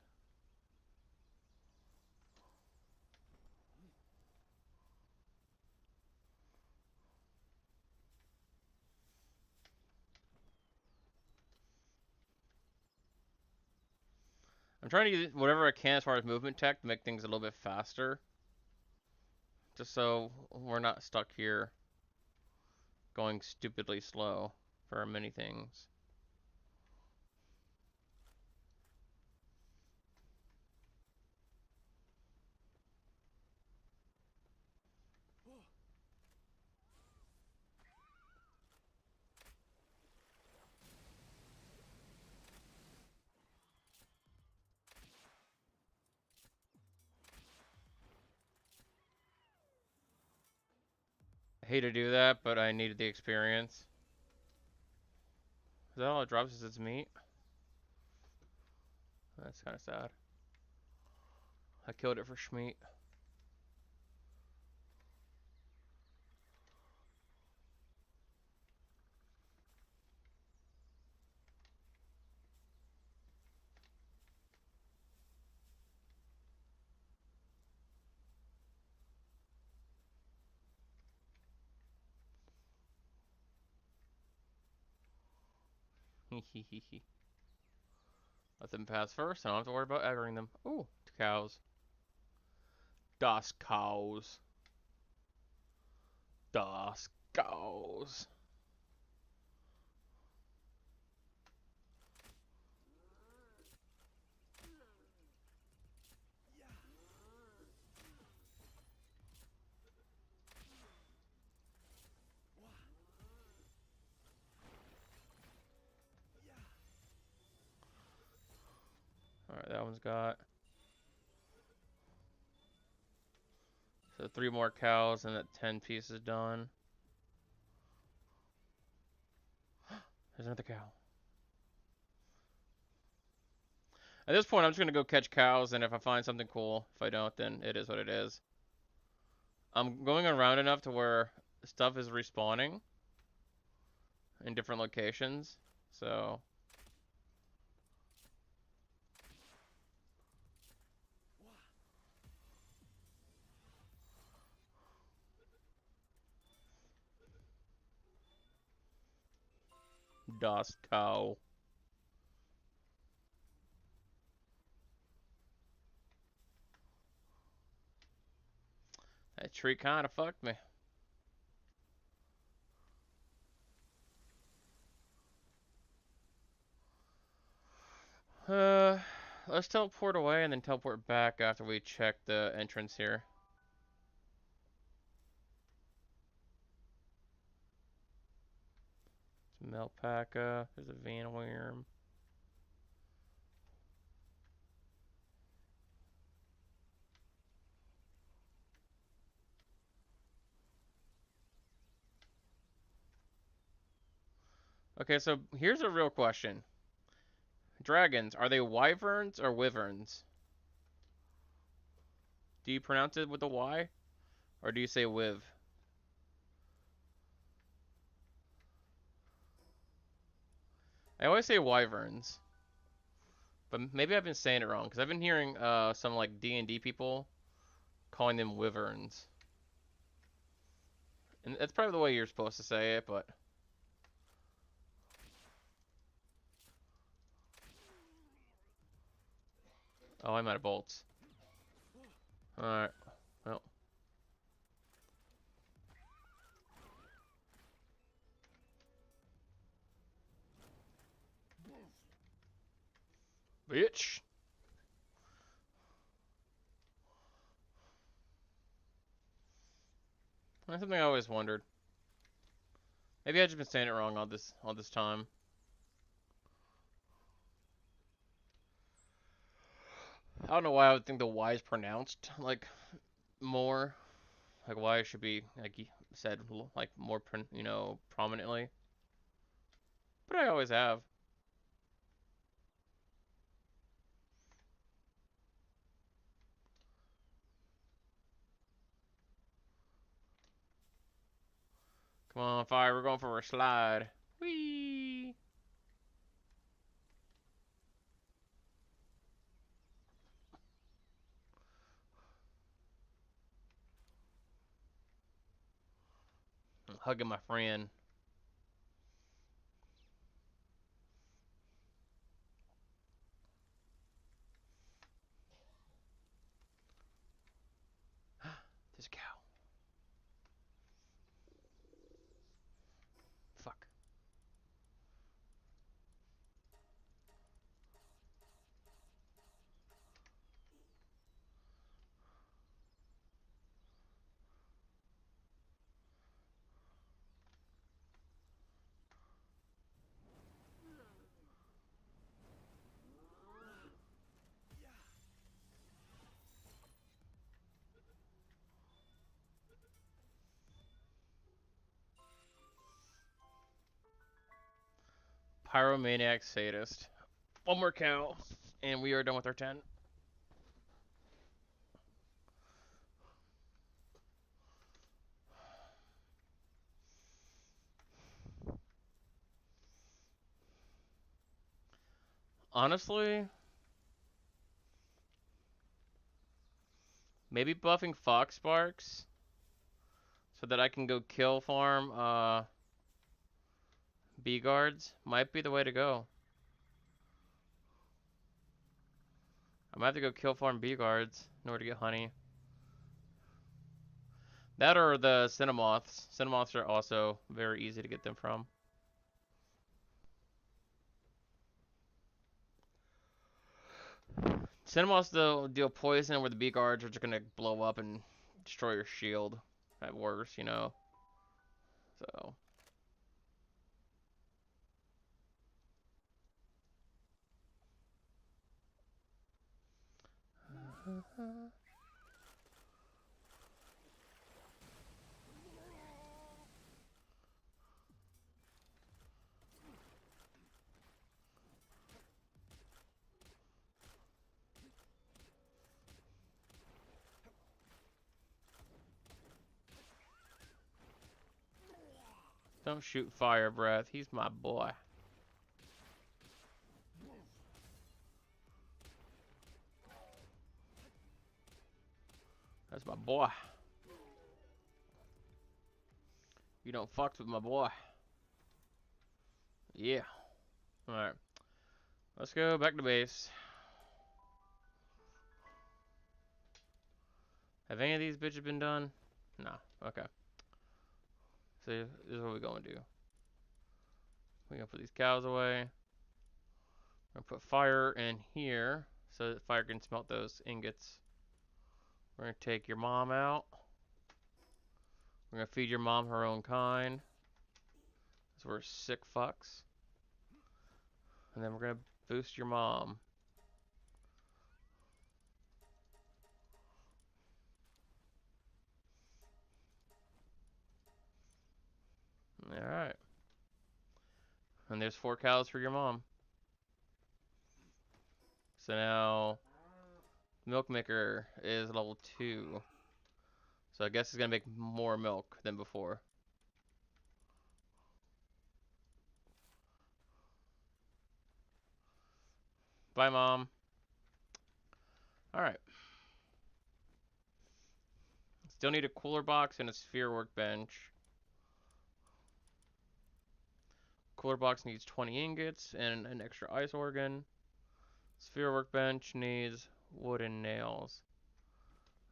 I'm trying to use whatever I can as far as movement tech to make things a little bit faster. Just so we're not stuck here going stupidly slow for many things. I hate to do that, but I needed the experience. Is that all it drops is its meat? That's kind of sad. I killed it for Schmeat. Let them pass first. I don't have to worry about aggroing them. Ooh, cows. Das Cows. Das Cows. Alright, that one's got. So 3 more cows and that 10 pieces done. There's another cow. At this point, I'm just going to go catch cows, and if I find something cool, if I don't, then it is what it is. I'm going around enough to where stuff is respawning in different locations, so... Das Cow. That tree kind of fucked me. Let's teleport away and then teleport back after we check the entrance here. Some Alpaca. There's a Van Worm. Okay, so here's a real question. Dragons, are they wyverns or wyverns? Do you pronounce it with a Y? Or do you say wiv? I always say wyverns. But maybe I've been saying it wrong. Because I've been hearing some like D&D people calling them wyverns. And that's probably the way you're supposed to say it, but... Oh, I'm out of bolts. Alright. Well. Bitch! That's something I always wondered. Maybe I've just been saying it wrong all this time. I don't know why I would think the Y is pronounced like more, like why it should be like you said like more prominently. But I always have. Come on, fire! We're going for a slide. Whee! I'm hugging my friend. This cow. Fuck. Pyromaniac sadist. One more cow, and we are done with our 10. Honestly, maybe buffing Fox Sparks so that I can go kill farm bee guards might be the way to go. I might have to go kill farm bee guards in order to get honey. That or the Cinnamoths. Cinnamoths are also very easy to get them from. Cinnamoths though deal poison where the bee guards are just gonna blow up and destroy your shield at worst, you know. So don't shoot fire breath. He's my boy. That's my boy. You don't fuck with my boy. Yeah. Alright. Let's go back to base. Have any of these bitches been done? No. Okay. So this is what we're gonna do. We're gonna put these cows away. I'm gonna put fire in here so that fire can smelt those ingots. We're gonna take your mom out. We're gonna feed your mom her own kind, because we're sick fucks. And then we're gonna boost your mom. Alright. And there's 4 cows for your mom. So now, milk maker is level 2. So I guess it's gonna make more milk than before. Bye, Mom. Alright. Still need a cooler box and a sphere workbench. Cooler box needs 20 ingots and an extra ice organ. Sphere workbench needs wooden nails.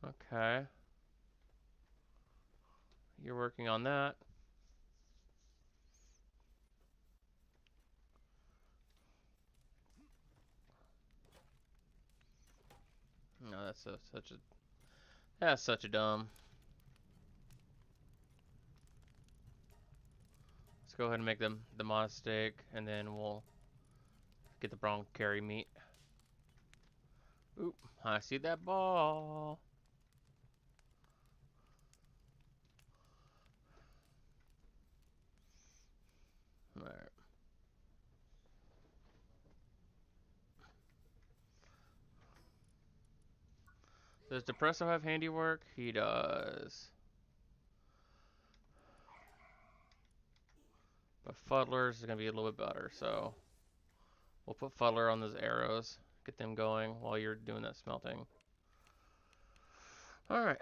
Okay. You're working on that. No, that's such a dumb. Let's go ahead and make them the monosteak, and then we'll get the brown carry meat. Oop, I see that ball. Alright. Does Depresso have handiwork? He does. But Fuddler's is going to be a little bit better, so we'll put Fuddler on those arrows. Get them going while you're doing that smelting. Alright.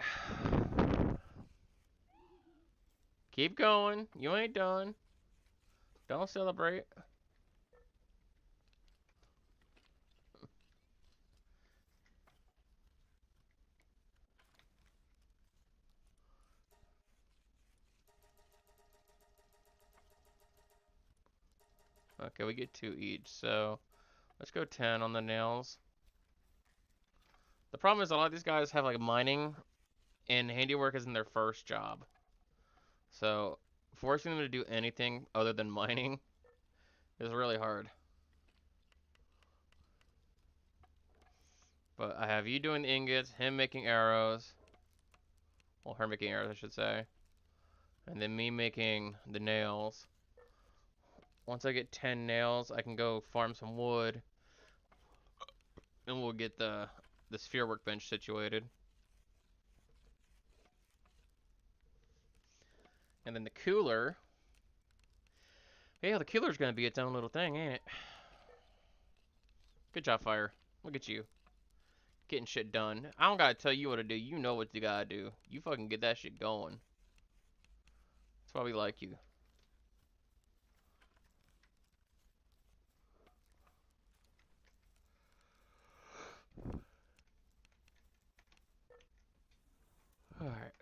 Keep going. You ain't done. Don't celebrate. Okay, we get 2 each, so let's go 10 on the nails. The problem is a lot of these guys have like mining, and handiwork isn't their first job. So forcing them to do anything other than mining is really hard. But I have you doing the ingots, him making arrows. Well, her making arrows, I should say. And then me making the nails. Once I get 10 nails, I can go farm some wood. And we'll get the sphere workbench situated. And then the cooler. Yeah, the cooler's gonna be its own little thing, ain't it? Good job, Fire. Look at you. Getting shit done. I don't gotta tell you what to do. You know what you gotta do. You fucking get that shit going. That's why we like you. Alright.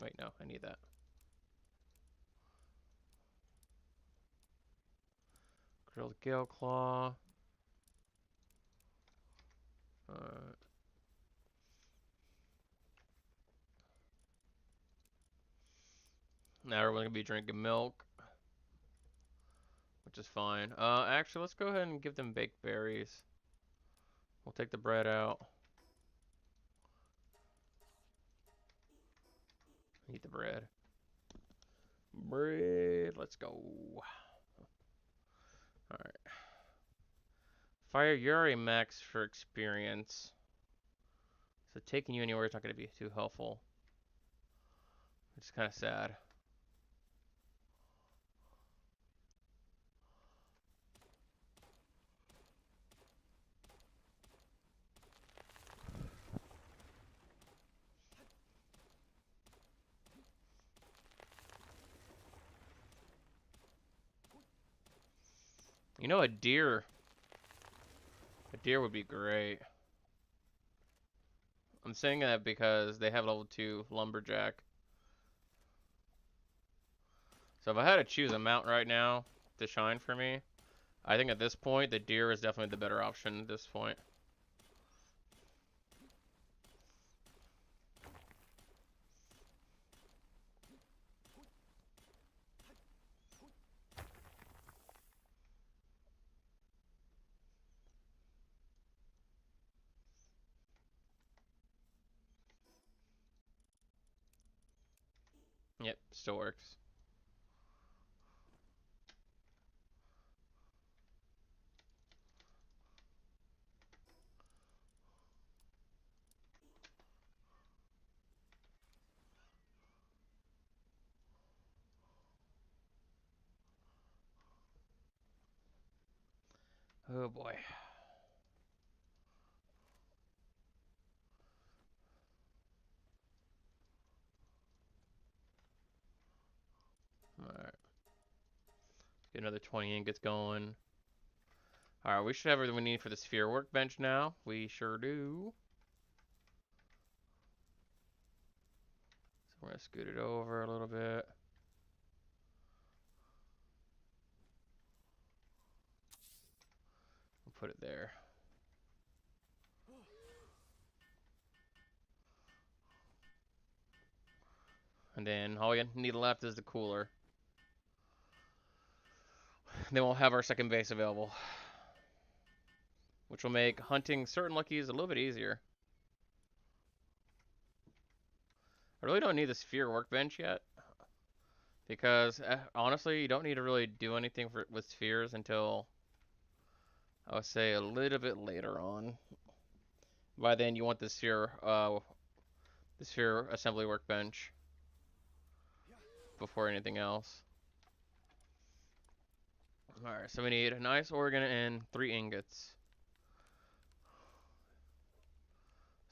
Wait, no, I need that. Grilled Gale Claw. Now everyone's gonna be drinking milk, which is fine. Actually, let's go ahead and give them baked berries. We'll take the bread out. Eat the bread. Bread, let's go. Alright. Fire, you're already max for experience. So taking you anywhere is not going to be too helpful. Which is kind of sad. You know, a deer would be great. I'm saying that because they have level 2 lumberjack. So if I had to choose a mount right now to shine for me, I think at this point the deer is definitely the better option at this point. Yep, still works. Oh boy. Alright. Get another 20 ingots going. Alright, we should have everything we need for the sphere workbench now. We sure do. So we're going to scoot it over a little bit. We'll put it there. And then all we need left is the cooler. Then we'll have our second base available, which will make hunting certain luckies a little bit easier. I really don't need the sphere workbench yet, because honestly, you don't need to really do anything with spheres until, I would say, a little bit later on. By then, you want the sphere assembly workbench before anything else. Alright, so we need a nice organ and 3 ingots.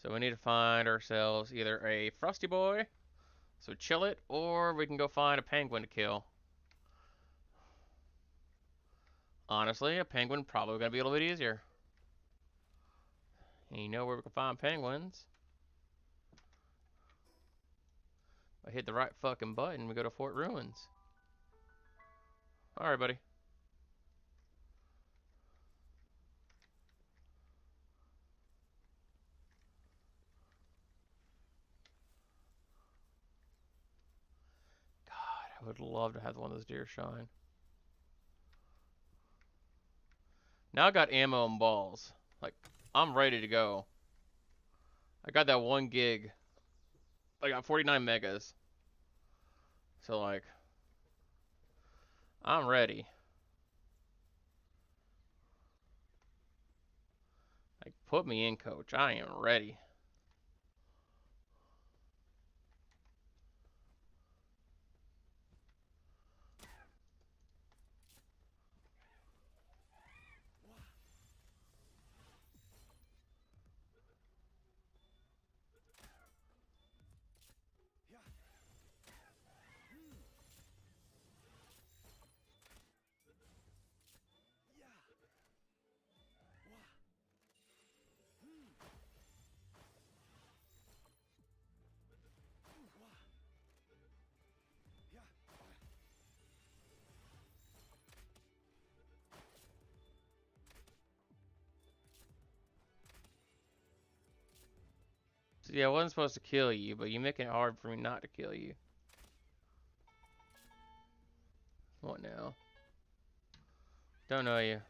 So we need to find ourselves either a Frosty Boy, so chill it, or we can go find a penguin to kill. Honestly, a penguin probably gonna be a little bit easier. And you know where we can find penguins. I hit the right fucking button, we go to Fort Ruins. Alright, buddy. God, I would love to have one of those deer shine. Now I got ammo and balls. Like, I'm ready to go. I got that 1 gig. I got 49 megas. So, like, I'm ready. Like, put me in, coach. I am ready. So, yeah, I wasn't supposed to kill you, but you make it hard for me not to kill you. What now? Don't know you.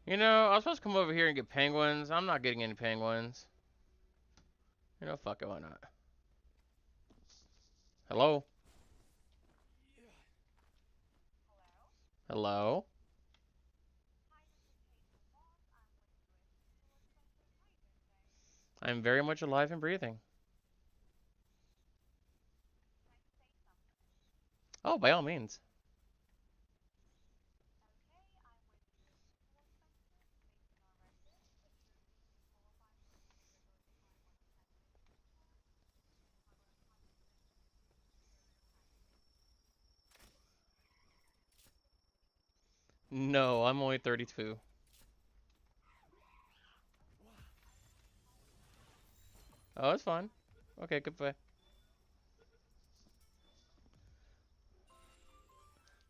You know, I was supposed to come over here and get penguins. I'm not getting any penguins. You know, fuck it, why not? Hello? Hello? I'm very much alive and breathing. Oh, by all means. No, I'm only 32. Oh, it's fine. Okay, good play.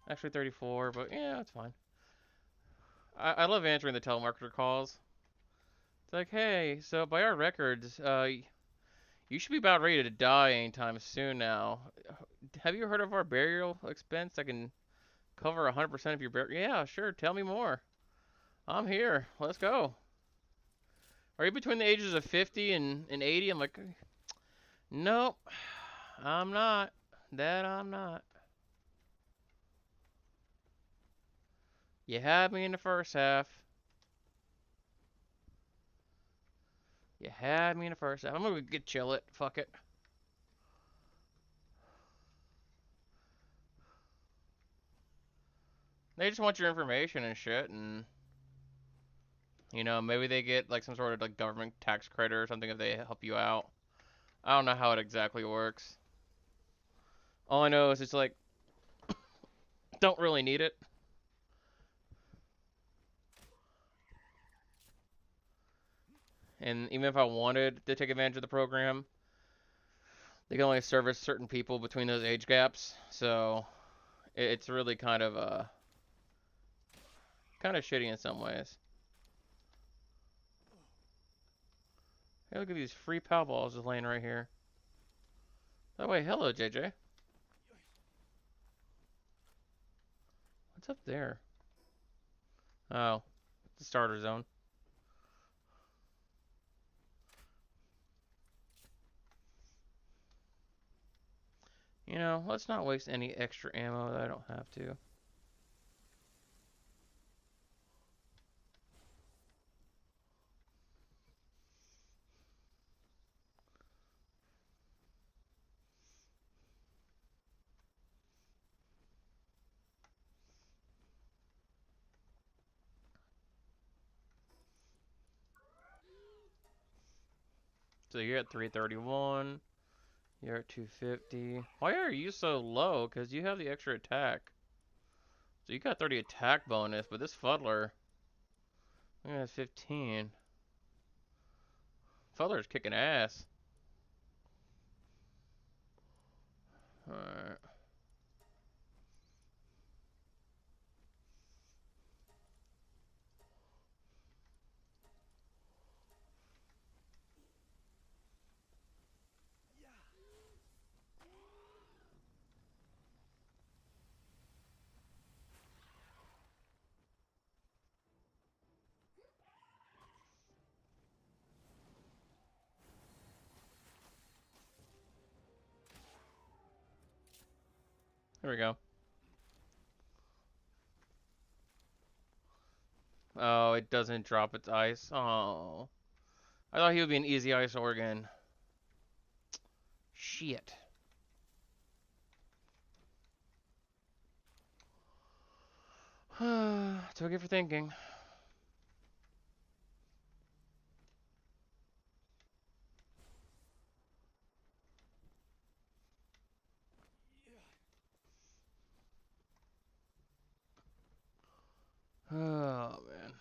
Actually 34, but yeah, it's fine. I love answering the telemarketer calls. It's like, hey, so by our records, you should be about ready to die anytime soon now. Have you heard of our burial expense? I can cover 100% of your burial. Yeah, sure. Tell me more. I'm here. Let's go. Are you between the ages of 50 and 80? I'm like, nope, I'm not. That I'm not. You had me in the first half. You had me in the first half. I'm gonna get chill it. Fuck it. They just want your information and shit, and maybe they get like some sort of like government tax credit or something if they help you out. I don't know how it exactly works. All I know is it's like don't really need it. And even if I wanted to take advantage of the program, they can only service certain people between those age gaps. So it's really kind of shitty in some ways. Hey, look at these free pow balls just laying right here. Oh wait, hello JJ. What's up there? Oh, it's the starter zone. Let's not waste any extra ammo that I don't have to. So you're at 331. You're at 250. Why are you so low? Because you have the extra attack. So you got 30 attack bonus, but this Fuddler only has 15. Fuddler's kicking ass. Alright. Here we go. Oh, it doesn't drop its ice. Oh. I thought he would be an easy ice organ. Shit. It's okay for thinking. Oh, man.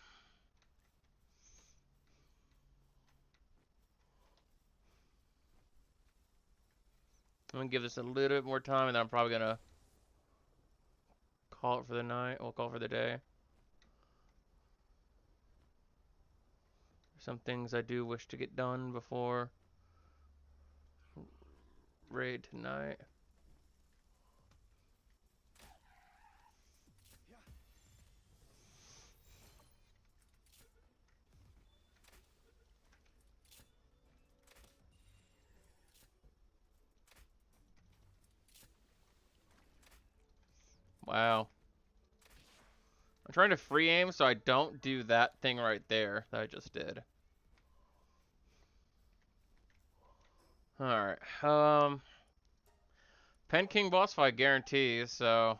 I'm gonna give this a little bit more time, and then I'm probably gonna call it for the night. We'll call it for the day. Some things I do wish to get done before raid tonight. Wow. I'm trying to free aim so I don't do that thing right there that I just did. Alright. Pen King boss fight guarantees, so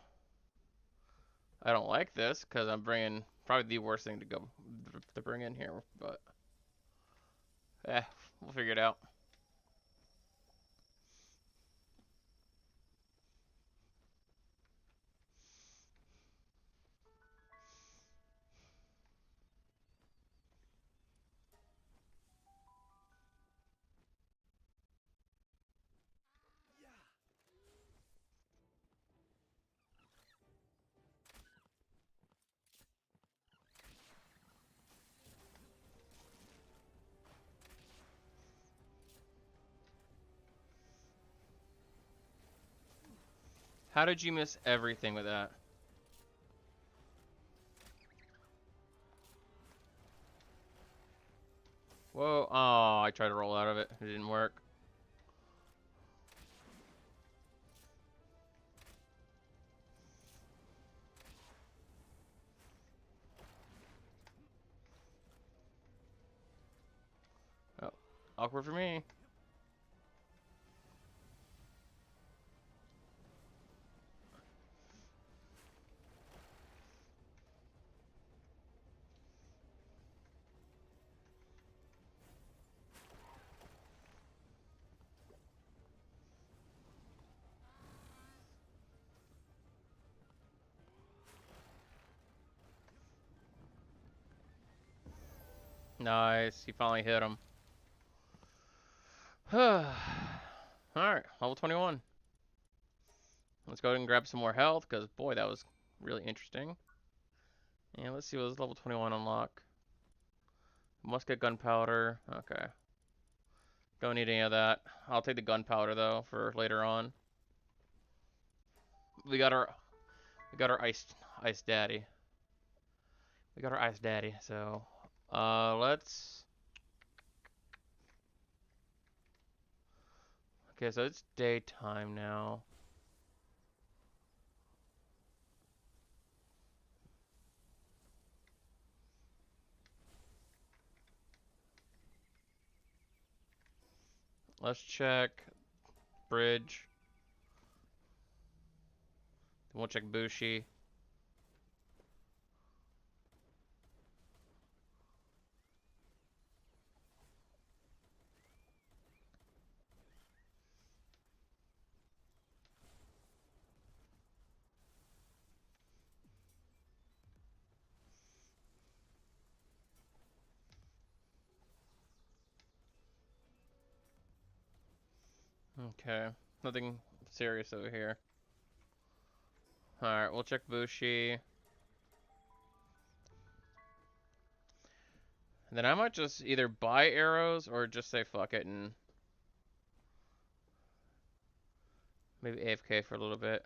I don't like this because I'm bringing probably the worst thing to bring in here, but we'll figure it out. How did you miss everything with that? Whoa. Oh, I tried to roll out of it. It didn't work. Oh, awkward for me. Nice. He finally hit him. Alright, level 21. Let's go ahead and grab some more health, because boy, that was really interesting. And let's see what does level 21 unlock. Must get gunpowder. Okay. Don't need any of that. I'll take the gunpowder though for later on. We got our ice daddy. We got our ice daddy. So, let's. Okay, so it's daytime now. Let's check bridge. Then we'll check Bushi. Okay, nothing serious over here. Alright, we'll check Bushi. And then I might just either buy arrows or just say fuck it and maybe AFK for a little bit.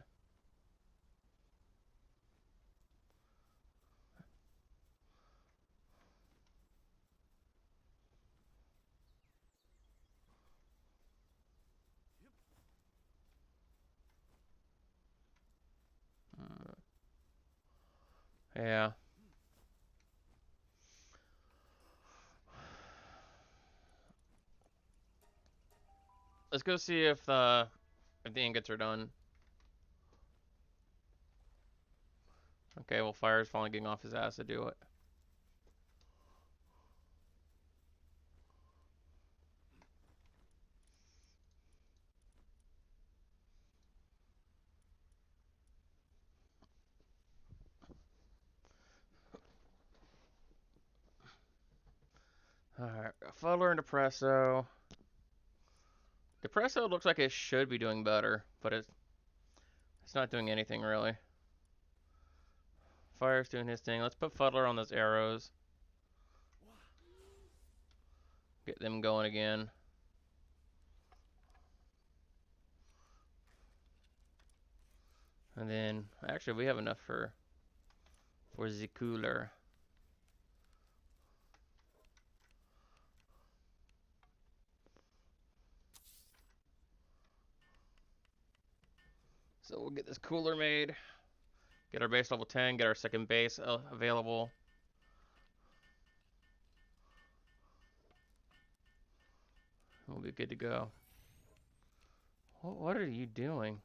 Yeah. Let's go see if the ingots are done. Okay, well, Fire's finally getting off his ass to do it. Alright, Fuddler and Depresso. Depresso looks like it should be doing better, but it's not doing anything really. Fire's doing his thing. Let's put Fuddler on those arrows. Get them going again. And then, actually, we have enough for the cooler. So we'll get this cooler made. Get our base level 10. Get our second base available. We'll be good to go. What are you doing?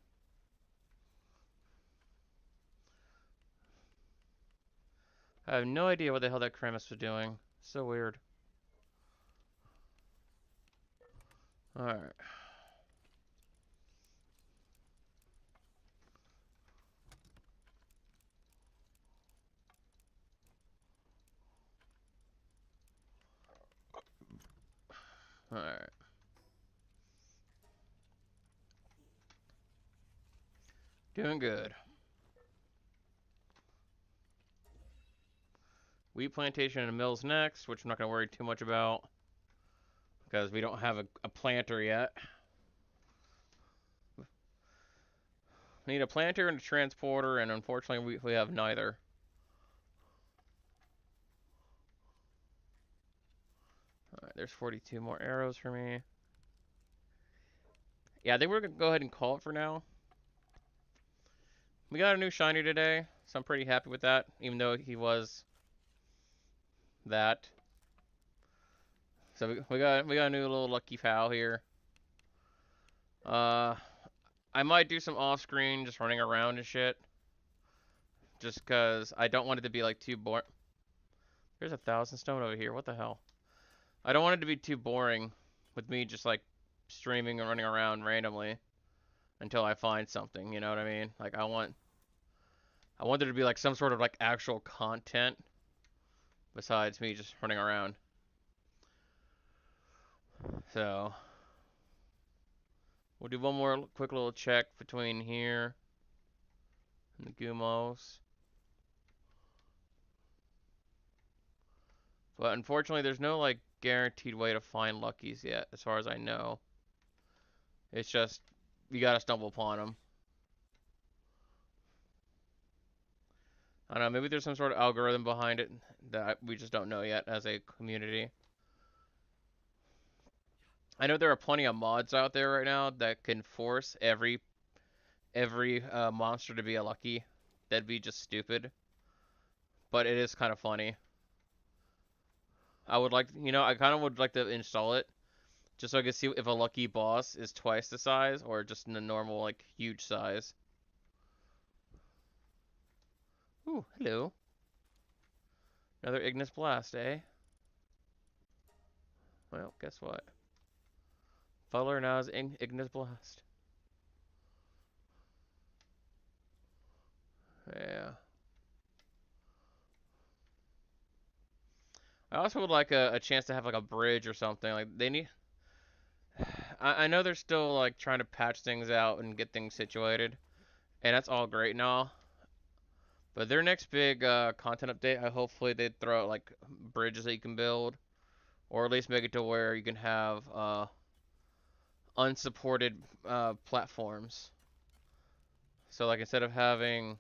I have no idea what the hell that Kramis was doing. So weird. Alright. Alright. Doing good. Wheat plantation and mills next, which I'm not going to worry too much about because we don't have a planter yet. I need a planter and a transporter, and unfortunately we have neither. Alright, there's 42 more arrows for me. Yeah, I think we're going to go ahead and call it for now. We got a new shiny today, so I'm pretty happy with that, even though he was that. So we got a new little lucky pal here. I might do some off-screen, just running around and shit. Just because I don't want it to be like too boring. There's 1,000 stone over here. What the hell? I don't want it to be too boring with me just like streaming and running around randomly until I find something. You know what I mean? Like I want there to be like some sort of like actual content besides me just running around. So we'll do one more quick little check between here and the Gumos. But unfortunately, there's no like guaranteed way to find Luckies yet, as far as I know. It's just you gotta stumble upon them. I don't know, maybe there's some sort of algorithm behind it that we just don't know yet as a community. I know there are plenty of mods out there right now that can force every monster to be a Lucky. That'd be just stupid. But it is kind of funny. I would like, I kind of would like to install it just so I can see if a Lucky boss is twice the size or just in the normal, like, huge size. Ooh, hello. Another Ignis Blast, eh? Well, guess what? Fuller now is Ignis Blast. Yeah. I also would like a chance to have like a bridge or something. Like they need. I know they're still like trying to patch things out and get things situated, and that's all great and all. But their next big content update, hopefully they throw out like bridges that you can build, or at least make it to where you can have unsupported platforms. So like instead of having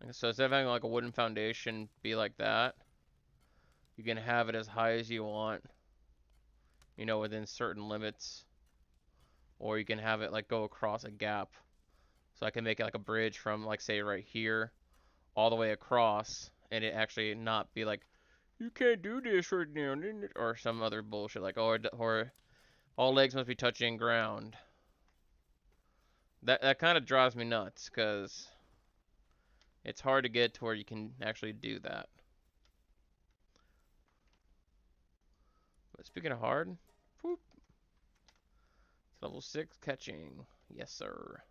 like a wooden foundation be like that, you can have it as high as you want, within certain limits, or you can have it like go across a gap. So I can make it like a bridge from like say right here all the way across, and it actually not be like you can't do this right now, or some other bullshit like or all legs must be touching ground. That kind of drives me nuts because it's hard to get to where you can actually do that. But speaking of hard, whoop, it's level 6 catching. Yes, sir.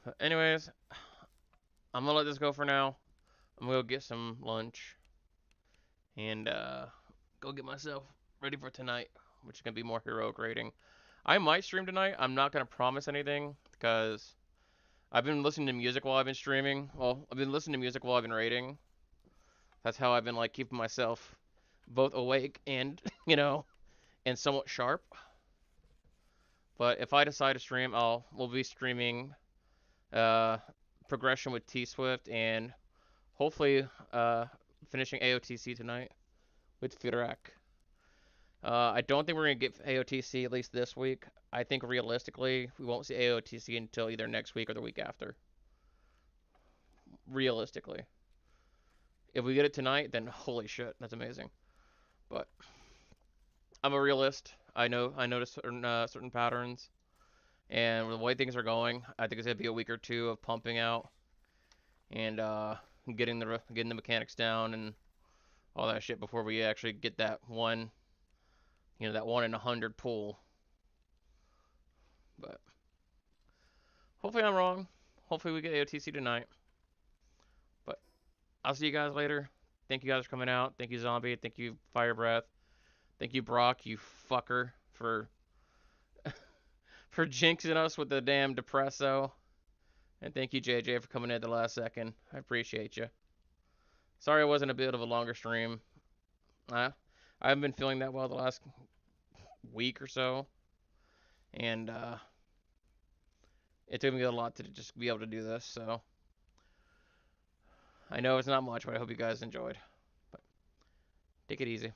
But anyways, I'm gonna let this go for now. I'm gonna go get some lunch and go get myself ready for tonight, which is gonna be more heroic rating. I might stream tonight. I'm not gonna promise anything because I've been listening to music while I've been streaming. Well, I've been listening to music while I've been raiding. That's how I've been like keeping myself both awake and and somewhat sharp. But if I decide to stream, we'll be streaming progression with T Swift and hopefully finishing AOTC tonight with Futurak. I don't think we're going to get AOTC at least this week. I think realistically, we won't see AOTC until either next week or the week after. Realistically. If we get it tonight, then holy shit, that's amazing. But I'm a realist. I notice certain patterns. And with the way things are going, I think it's going to be a week or two of pumping out and getting the mechanics down and all that shit before we actually get that one, that 1 in 100 pull. But hopefully I'm wrong. Hopefully we get AOTC tonight. But I'll see you guys later. Thank you guys for coming out. Thank you, Zombie. Thank you, Fire Breath. Thank you, Brock, you fucker, for jinxing us with the damn Depresso. And thank you, JJ, for coming in at the last second. I appreciate you. Sorry it wasn't a bit of a longer stream. I haven't been feeling that well the last week or so, and it took me a lot to just be able to do this. So I know it's not much, but I hope you guys enjoyed. But take it easy.